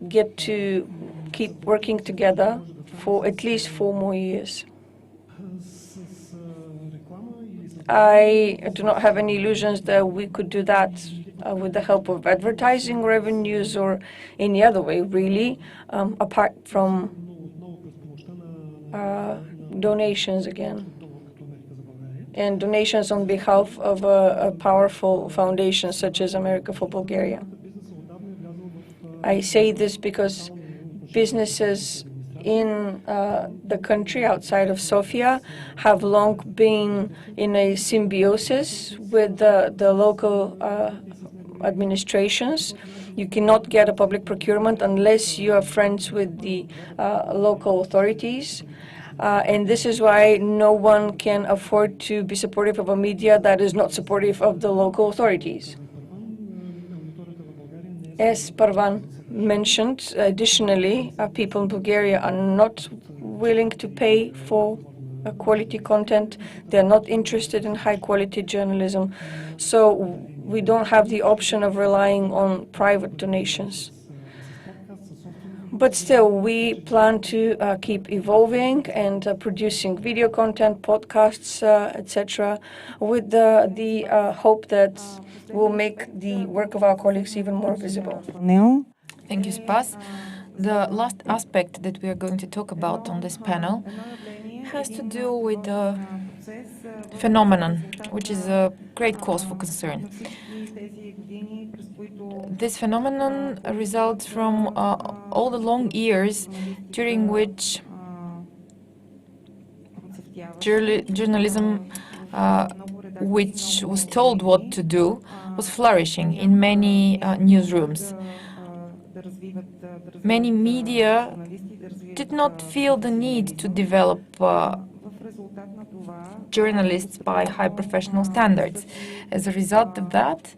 get to keep working together for at least 4 more years. I do not have any illusions that we could do that with the help of advertising revenues or any other way, really, apart from donations again. And donations on behalf of a powerful foundation such as America for Bulgaria. I say this because businesses in the country outside of Sofia have long been in a symbiosis with the local administrations. You cannot get a public procurement unless you are friends with the local authorities. And this is why no one can afford to be supportive of a media that is not supportive of the local authorities. As Parvan mentioned, additionally, people in Bulgaria are not willing to pay for quality content. They're not interested in high-quality journalism. So we don't have the option of relying on private donations. But still, we plan to keep evolving and producing video content, podcasts, etc., with the hope that will make the work of our colleagues even more visible. Thank you, Spas. The last aspect that we are going to talk about on this panel has to do with the phenomenon, which is a great cause for concern. This phenomenon results from all the long years during which journalism, which was told what to do, was flourishing in many newsrooms. Many media did not feel the need to develop journalists by high professional standards. As a result of that,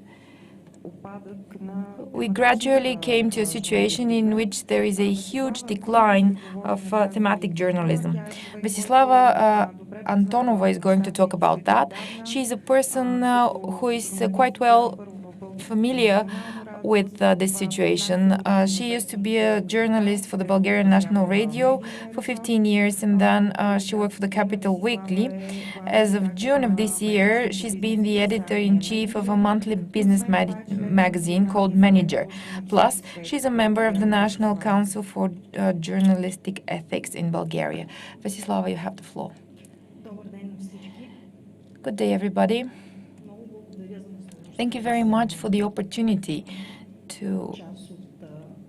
we gradually came to a situation in which there is a huge decline of thematic journalism. Vesislava Antonova is going to talk about that. She's a person who is quite well familiar with this situation. She used to be a journalist for the Bulgarian National Radio for 15 years, and then she worked for the Capital Weekly. As of June of this year, she's been the editor-in-chief of a monthly business magazine called Manager. Plus, she's a member of the National Council for Journalistic Ethics in Bulgaria. Vesislava, you have the floor. Good day, everybody. Thank you very much for the opportunity to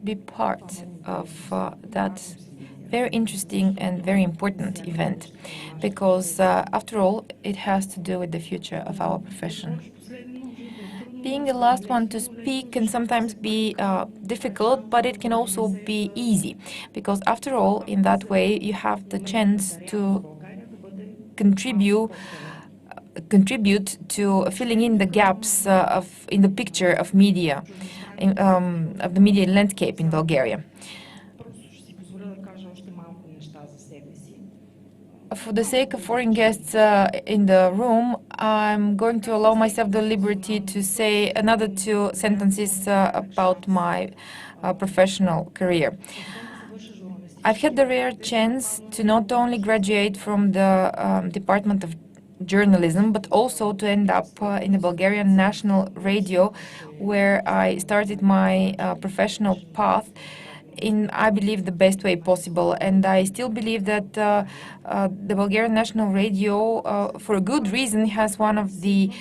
be part of that very interesting and very important event, because after all, it has to do with the future of our profession. Being the last one to speak can sometimes be difficult, but it can also be easy, because after all, in that way, you have the chance to contribute to filling in the gaps in the picture of media, of the media landscape in Bulgaria. for the sake of foreign guests in the room, I'm going to allow myself the liberty to say another 2 sentences about my professional career. I've had the rare chance to not only graduate from the Department of Journalism, but also to end up in the Bulgarian National Radio, where I started my professional path in, I believe, the best way possible. And I still believe that the Bulgarian National Radio, for a good reason, has one of the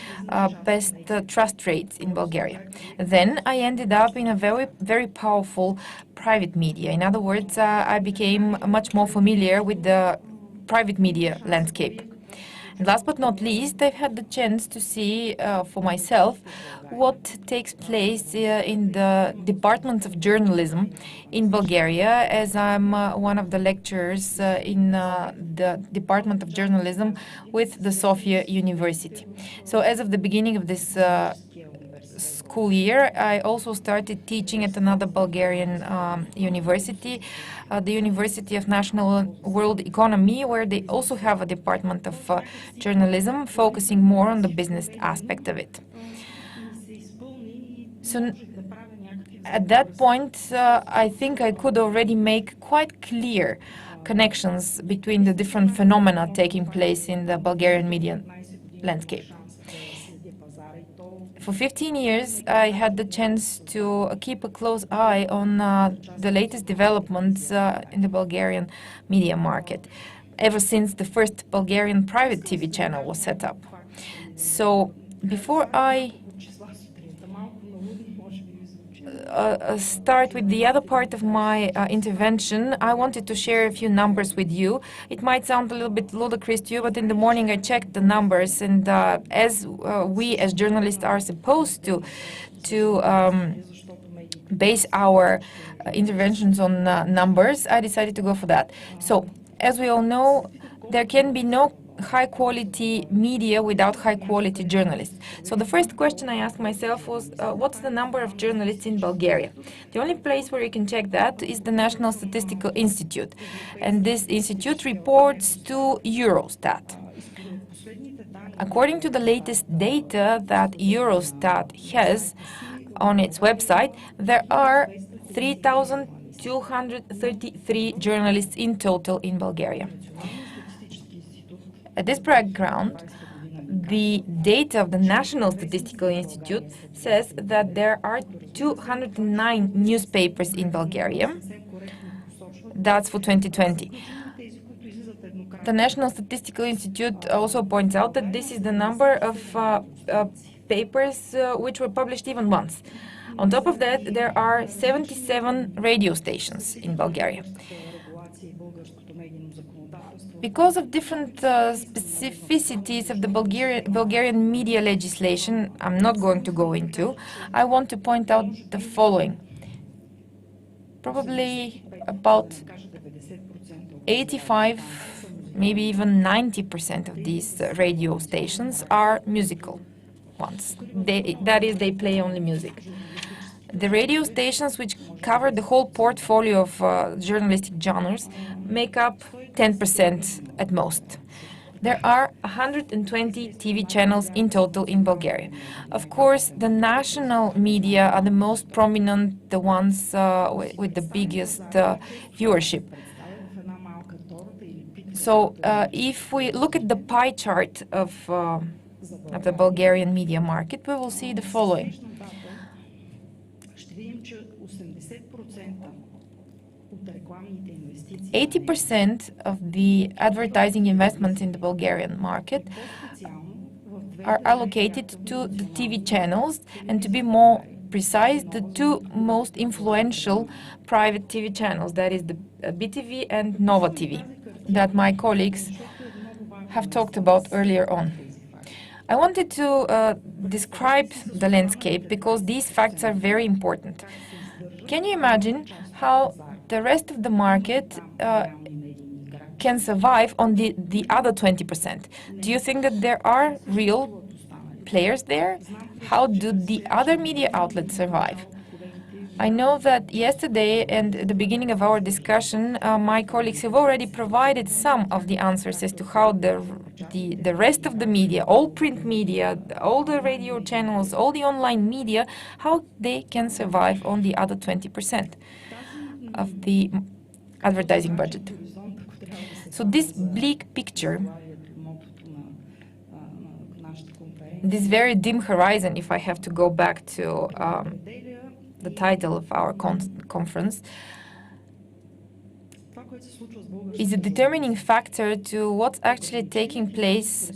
best trust rates in Bulgaria. Then I ended up in a very, very powerful private media. In other words, I became much more familiar with the private media landscape. And last but not least, I've had the chance to see for myself what takes place in the Department of Journalism in Bulgaria, as I'm one of the lecturers in the Department of Journalism with the Sofia University. So as of the beginning of this school year, I also started teaching at another Bulgarian university, the University of National World Economy, where they also have a department of journalism, focusing more on the business aspect of it. So at that point, I think I could already make quite clear connections between the different phenomena taking place in the Bulgarian media landscape. For 15 years, I had the chance to keep a close eye on the latest developments in the Bulgarian media market, ever since the first Bulgarian private TV channel was set up. So before I start with the other part of my intervention, I wanted to share a few numbers with you. It might sound a little bit ludicrous to you, but in the morning I checked the numbers, and as we as journalists are supposed to base our interventions on numbers, I decided to go for that. So, as we all know, there can be no high-quality media without high-quality journalists. So the first question I asked myself was, what's the number of journalists in Bulgaria? The only place where you can check that is the National Statistical Institute. And this institute reports to Eurostat. According to the latest data that Eurostat has on its website, there are 3,233 journalists in total in Bulgaria. At this background, the data of the National Statistical Institute says that there are 209 newspapers in Bulgaria. That's for 2020. The National Statistical Institute also points out that this is the number of papers which were published even once. On top of that, there are 77 radio stations in Bulgaria. Because of different specificities of the Bulgarian media legislation, I'm not going to go into, I want to point out the following. Probably about 85, maybe even 90% of these radio stations are musical ones. That is, they play only music. The radio stations, which cover the whole portfolio of journalistic genres, make up 10% at most. There are 120 TV channels in total in Bulgaria. Of course, the national media are the most prominent, the ones with the biggest viewership. So if we look at the pie chart of the Bulgarian media market, we will see the following. 80% of the advertising investments in the Bulgarian market are allocated to the TV channels, and to be more precise, the 2 most influential private TV channels, that is the BTV and Nova TV, that my colleagues have talked about earlier on. I wanted to describe the landscape because these facts are very important. Can you imagine how the rest of the market can survive on the other 20%? Do you think that there are real players there? How do the other media outlets survive? I know that yesterday and at the beginning of our discussion, my colleagues have already provided some of the answers as to how the rest of the media, all print media, all the radio channels, all the online media, how they can survive on the other 20% of the advertising budget. So this bleak picture, this very dim horizon, if I have to go back to the title of our conference, is a determining factor to what's actually taking place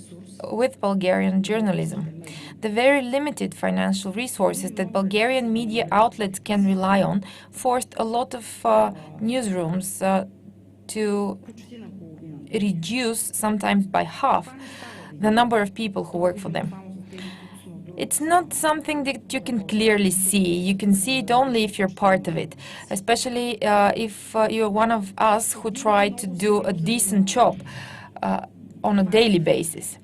with Bulgarian journalism. The very limited financial resources that Bulgarian media outlets can rely on forced a lot of newsrooms to reduce, sometimes by half, the number of people who work for them. It's not something that you can clearly see. You can see it only if you're part of it, especially if you're one of us who try to do a decent job on a daily basis.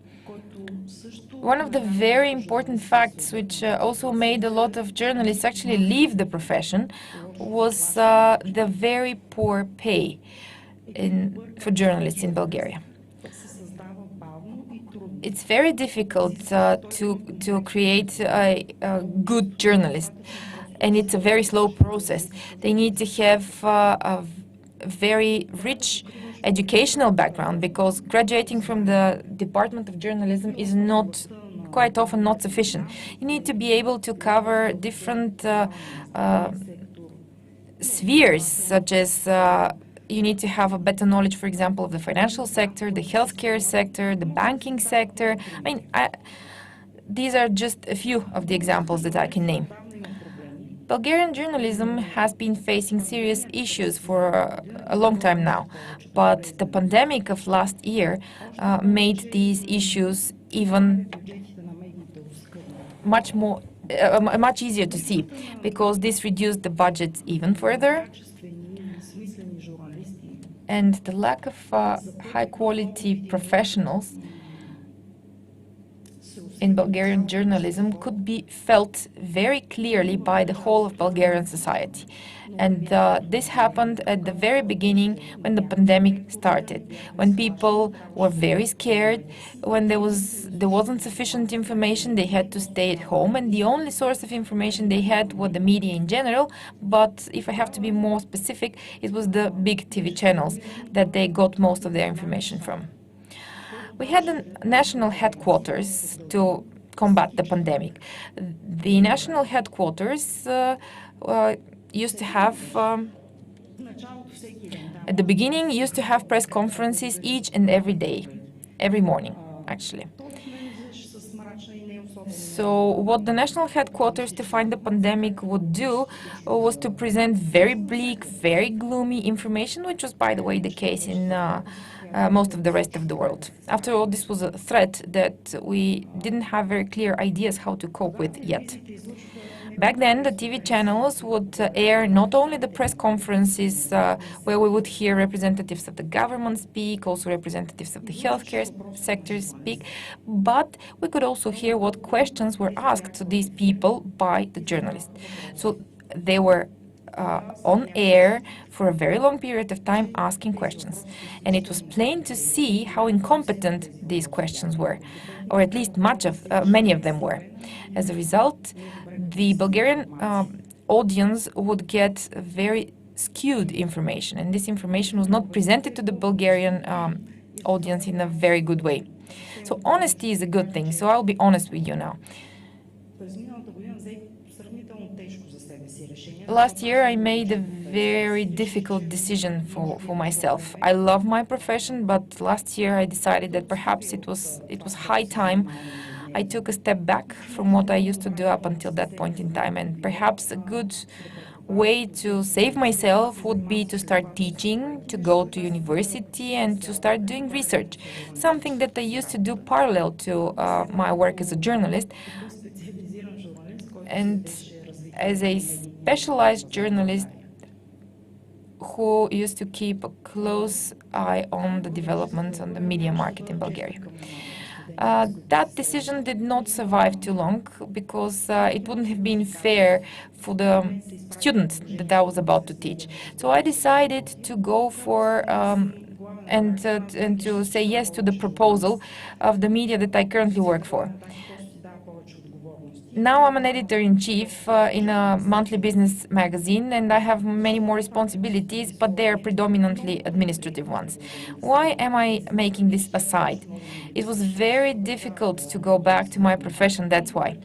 One of the very important facts which also made a lot of journalists actually leave the profession was the very poor pay for journalists in Bulgaria. It's very difficult to create a good journalist, and it's a very slow process. They need to have a very rich educational background, because graduating from the Department of Journalism is not quite often not sufficient. You need to be able to cover different spheres, such as you need to have a better knowledge, for example, of the financial sector, the healthcare sector, the banking sector. I mean, these are just a few of the examples that I can name. Bulgarian journalism has been facing serious issues for a long time now, but the pandemic of last year made these issues even much easier to see, because this reduced the budget even further. And the lack of high-quality professionals in Bulgarian journalism could be felt very clearly by the whole of Bulgarian society. And this happened at the very beginning, when the pandemic started, when people were very scared, when there wasn't sufficient information, they had to stay at home, and the only source of information they had were the media in general. But if I have to be more specific, it was the big TV channels that they got most of their information from. We had a national headquarters to combat the pandemic. The national headquarters used to have, at the beginning, used to have press conferences each and every day, every morning, actually. So what the national headquarters to find the pandemic would do was to present very bleak, very gloomy information, which was, by the way, the case in most of the rest of the world. After all, this was a threat that we didn't have very clear ideas how to cope with yet. Back then, the TV channels would air not only the press conferences where we would hear representatives of the government speak, also representatives of the healthcare sector speak, but we could also hear what questions were asked to these people by the journalists. So they were on air for a very long period of time asking questions. And it was plain to see how incompetent these questions were, or at least many of them were. As a result, the Bulgarian audience would get very skewed information, and this information was not presented to the Bulgarian audience in a very good way. So honesty is a good thing, so I'll be honest with you now. Last year, I made a very difficult decision for myself. I love my profession, but last year I decided that perhaps it was high time I took a step back from what I used to do up until that point in time, and perhaps a good way to save myself would be to start teaching, to go to university, and to start doing research, something that I used to do parallel to my work as a journalist. And as a specialized journalist who used to keep a close eye on the developments on the media market in Bulgaria. That decision did not survive too long because it wouldn't have been fair for the students that I was about to teach. So I decided to go for and to say yes to the proposal of the media that I currently work for. Now I'm an editor-in-chief in a monthly business magazine, and I have many more responsibilities, but they are predominantly administrative ones. Why am I making this aside? It was very difficult to go back to my profession, that's why.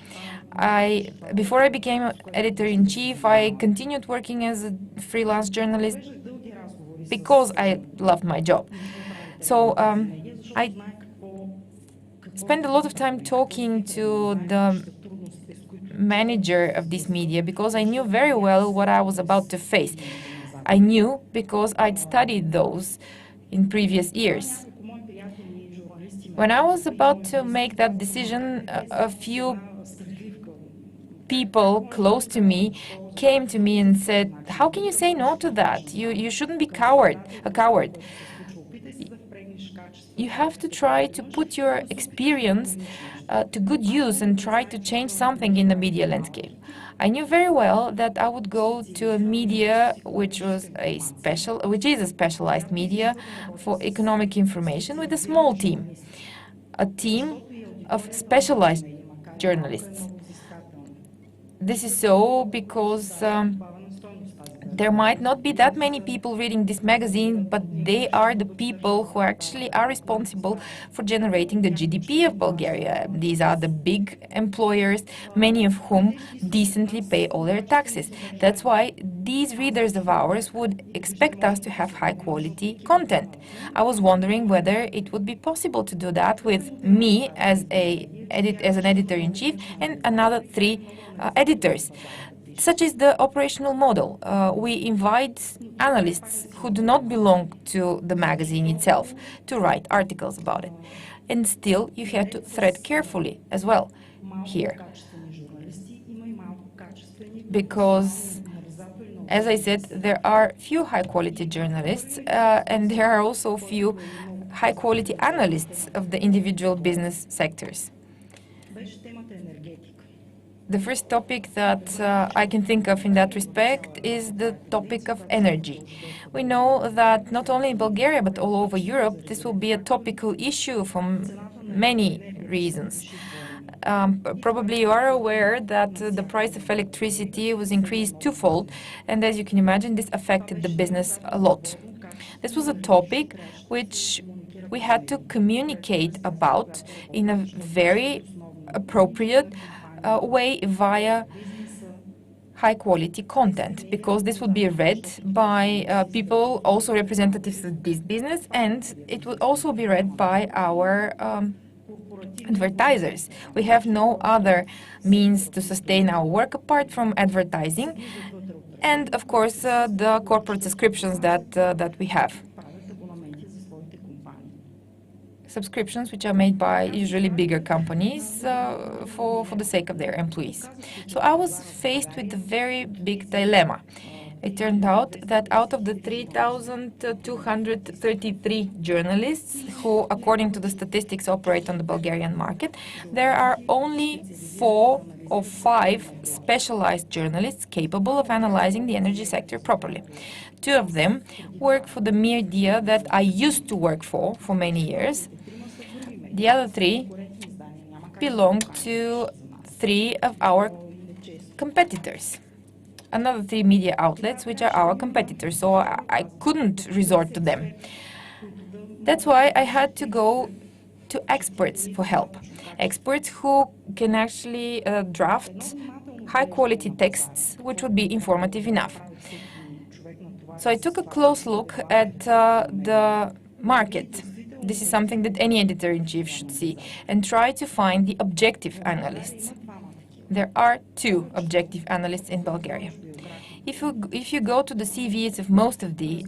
Before I became editor-in-chief, I continued working as a freelance journalist because I loved my job. So I spent a lot of time talking to the manager of this media because I knew very well what I was about to face. I knew because I'd studied those in previous years. When I was about to make that decision, a few people close to me came to me and said, "How can you say no to that? You shouldn't be a coward. You have to try to put your experience to good use and try to change something in the media landscape." I knew very well that I would go to a media which is a specialized media for economic information with a small team, a team of specialized journalists. This is so because there might not be that many people reading this magazine, but they are the people who actually are responsible for generating the GDP of Bulgaria. These are the big employers, many of whom decently pay all their taxes. That's why these readers of ours would expect us to have high quality content. I was wondering whether it would be possible to do that with me as an editor-in-chief and another three editors. Such is the operational model. We invite analysts who do not belong to the magazine itself to write articles about it. And still, you have to thread carefully as well here. Because, as I said, there are few high-quality journalists, and there are also few high-quality analysts of the individual business sectors. The first topic that I can think of in that respect is the topic of energy. We know that not only in Bulgaria but all over Europe, this will be a topical issue for many reasons. Probably you are aware that the price of electricity was increased twofold, and as you can imagine, this affected the business a lot. This was a topic which we had to communicate about in a very appropriate way via high-quality content, because this would be read by people, also representatives of this business, and it would also be read by our advertisers. We have no other means to sustain our work apart from advertising, and of course the corporate subscriptions that we have. Subscriptions which are made by usually bigger companies for the sake of their employees. So I was faced with a very big dilemma. It turned out that out of the 3,233 journalists who, according to the statistics, operate on the Bulgarian market, there are only 4 or 5 specialized journalists capable of analyzing the energy sector properly. 2 of them work for the media that I used to work for many years. The other 3 belong to 3 of our competitors. Another 3 media outlets which are our competitors, so I couldn't resort to them. That's why I had to go to experts for help. Experts who can actually draft high-quality texts which would be informative enough. So I took a close look at the market. This is something that any editor-in-chief should see, and try to find the objective analysts. There are 2 objective analysts in Bulgaria. If you go to the CVs of most of the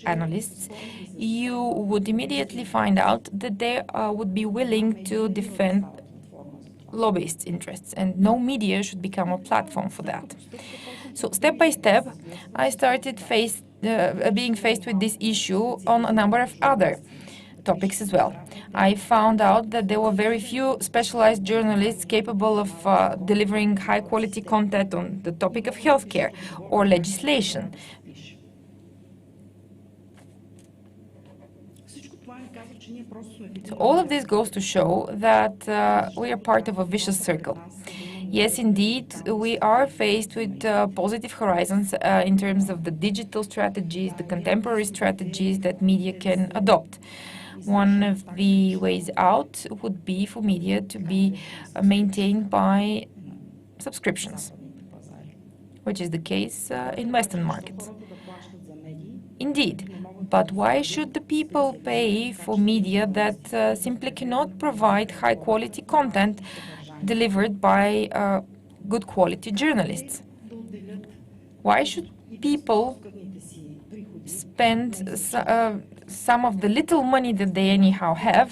analysts, you would immediately find out that they would be willing to defend lobbyists' interests, and no media should become a platform for that. So step by step, I started being faced with this issue on a number of other topics as well. I found out that there were very few specialized journalists capable of delivering high-quality content on the topic of healthcare or legislation. So all of this goes to show that we are part of a vicious circle. Yes, indeed, we are faced with positive horizons in terms of the digital strategies, the contemporary strategies that media can adopt. One of the ways out would be for media to be maintained by subscriptions, which is the case in Western markets. Indeed, but why should the people pay for media that simply cannot provide high-quality content delivered by good quality journalists? Why should people spend some of the little money that they anyhow have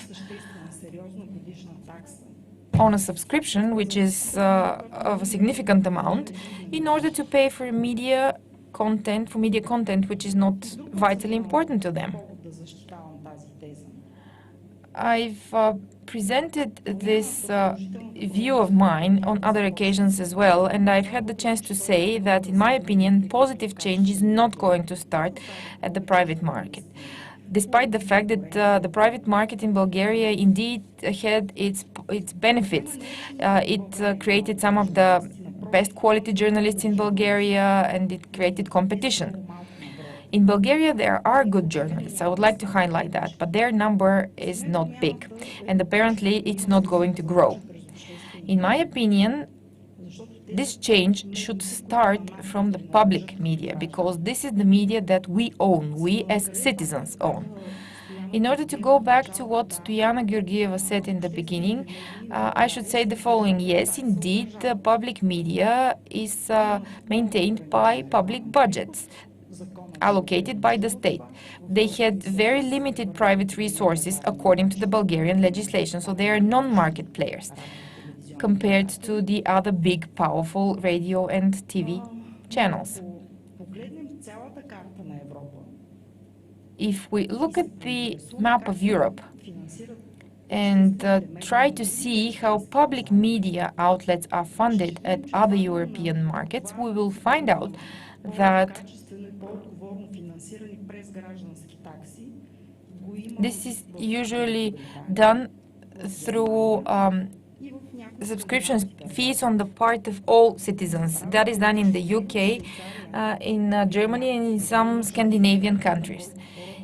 on a subscription, which is of a significant amount, in order to pay for media content which is not vitally important to them? I've presented this view of mine on other occasions as well, and I've had the chance to say that, in my opinion, positive change is not going to start at the private market. Despite the fact that the private market in Bulgaria indeed had its benefits. It created some of the best quality journalists in Bulgaria, and it created competition. In Bulgaria, there are good journalists. I would like to highlight that, but their number is not big, and apparently it's not going to grow. In my opinion, this change should start from the public media, because this is the media that we own, we as citizens own. In order to go back to what Stoyana Georgieva said in the beginning, I should say the following. Yes, indeed, the public media is maintained by public budgets allocated by the state. They had very limited private resources according to the Bulgarian legislation, so they are non-market players compared to the other big, powerful radio and TV channels. If we look at the map of Europe and try to see how public media outlets are funded at other European markets, we will find out that this is usually done through subscription fees on the part of all citizens. That is done in the UK, in Germany, and in some Scandinavian countries.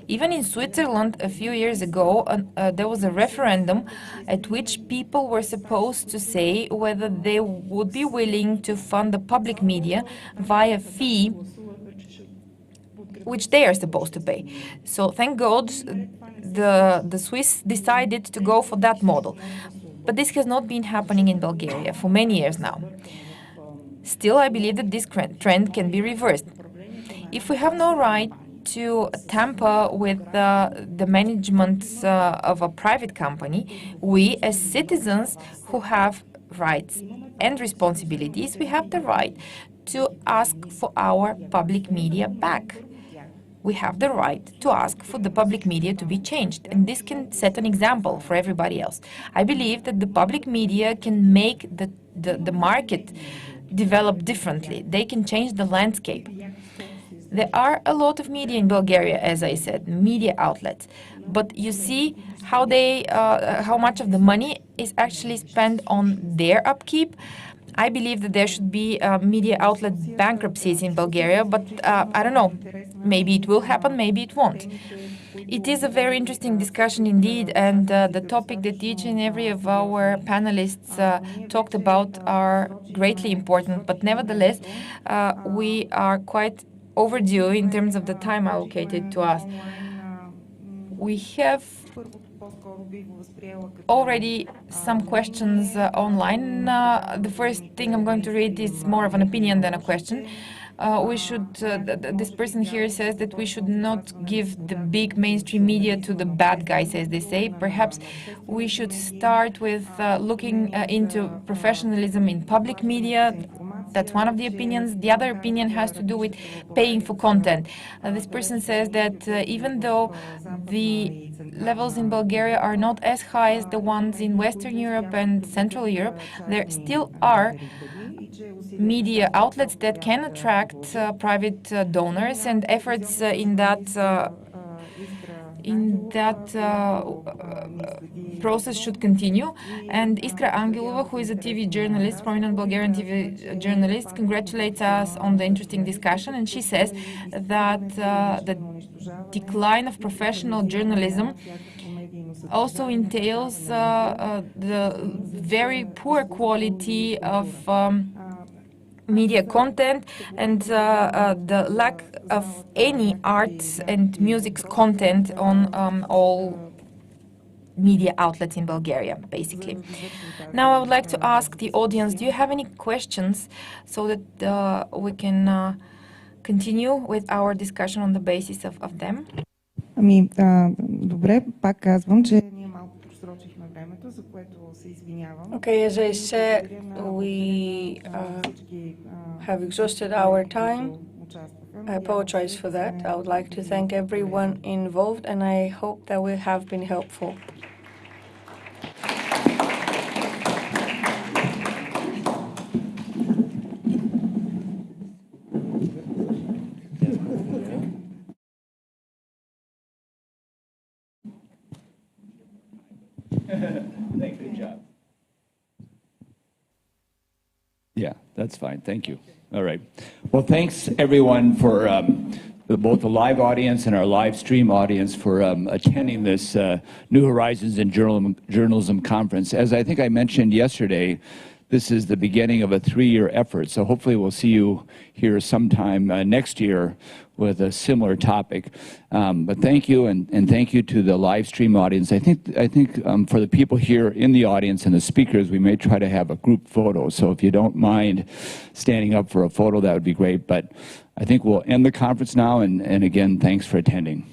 Even in Switzerland, a few years ago, there was a referendum at which people were supposed to say whether they would be willing to fund the public media via fee which they are supposed to pay. So thank God the Swiss decided to go for that model. But this has not been happening in Bulgaria for many years now. Still, I believe that this trend can be reversed. If we have no right to tamper with the management of a private company, we as citizens who have rights and responsibilities, we have the right to ask for our public media back. We have the right to ask for the public media to be changed, and this can set an example for everybody else. I believe that the public media can make the market develop differently. They can change the landscape. There are a lot of media in Bulgaria, as I said, media outlets, but you see how much of the money is actually spent on their upkeep. I believe that there should be media outlet bankruptcies in Bulgaria, but I don't know. Maybe it will happen, maybe it won't. It is a very interesting discussion indeed, and the topic that each and every of our panelists talked about are greatly important, but nevertheless, we are quite overdue in terms of the time allocated to us. We have already some questions online. The first thing I'm going to read is more of an opinion than a question. This person here says that we should not give the big mainstream media to the bad guys, as they say. Perhaps we should start with looking into professionalism in public media. That's one of the opinions. The other opinion has to do with paying for content. This person says that even though the levels in Bulgaria are not as high as the ones in Western Europe and Central Europe, there still are media outlets that can attract private donors, and efforts in that process should continue. And Iskra Angelova, who is a TV journalist, prominent Bulgarian TV journalist, congratulates us on the interesting discussion, and she says that the decline of professional journalism also entails the very poor quality of media content and the lack of any arts and music content on all media outlets in Bulgaria, basically. Now I would like to ask the audience, do you have any questions so that we can continue with our discussion on the basis of them? Добре, пак казвам, че ние малко просрочихме времето, за което се извинявам. Okay, as I said, we have exhausted our time. I apologize for that. I would like to thank everyone involved, and I hope that we have been helpful. Good job. Yeah, that's fine. Thank you. All right. Well, thanks everyone for both the live audience and our live stream audience for attending this New Horizons in Journalism Conference. As I think I mentioned yesterday, this is the beginning of a 3-year effort. So hopefully we'll see you here sometime next year with a similar topic. But thank you, and thank you to the live stream audience. I think for the people here in the audience and the speakers, we may try to have a group photo. So if you don't mind standing up for a photo, that would be great. But I think we'll end the conference now, and again, thanks for attending.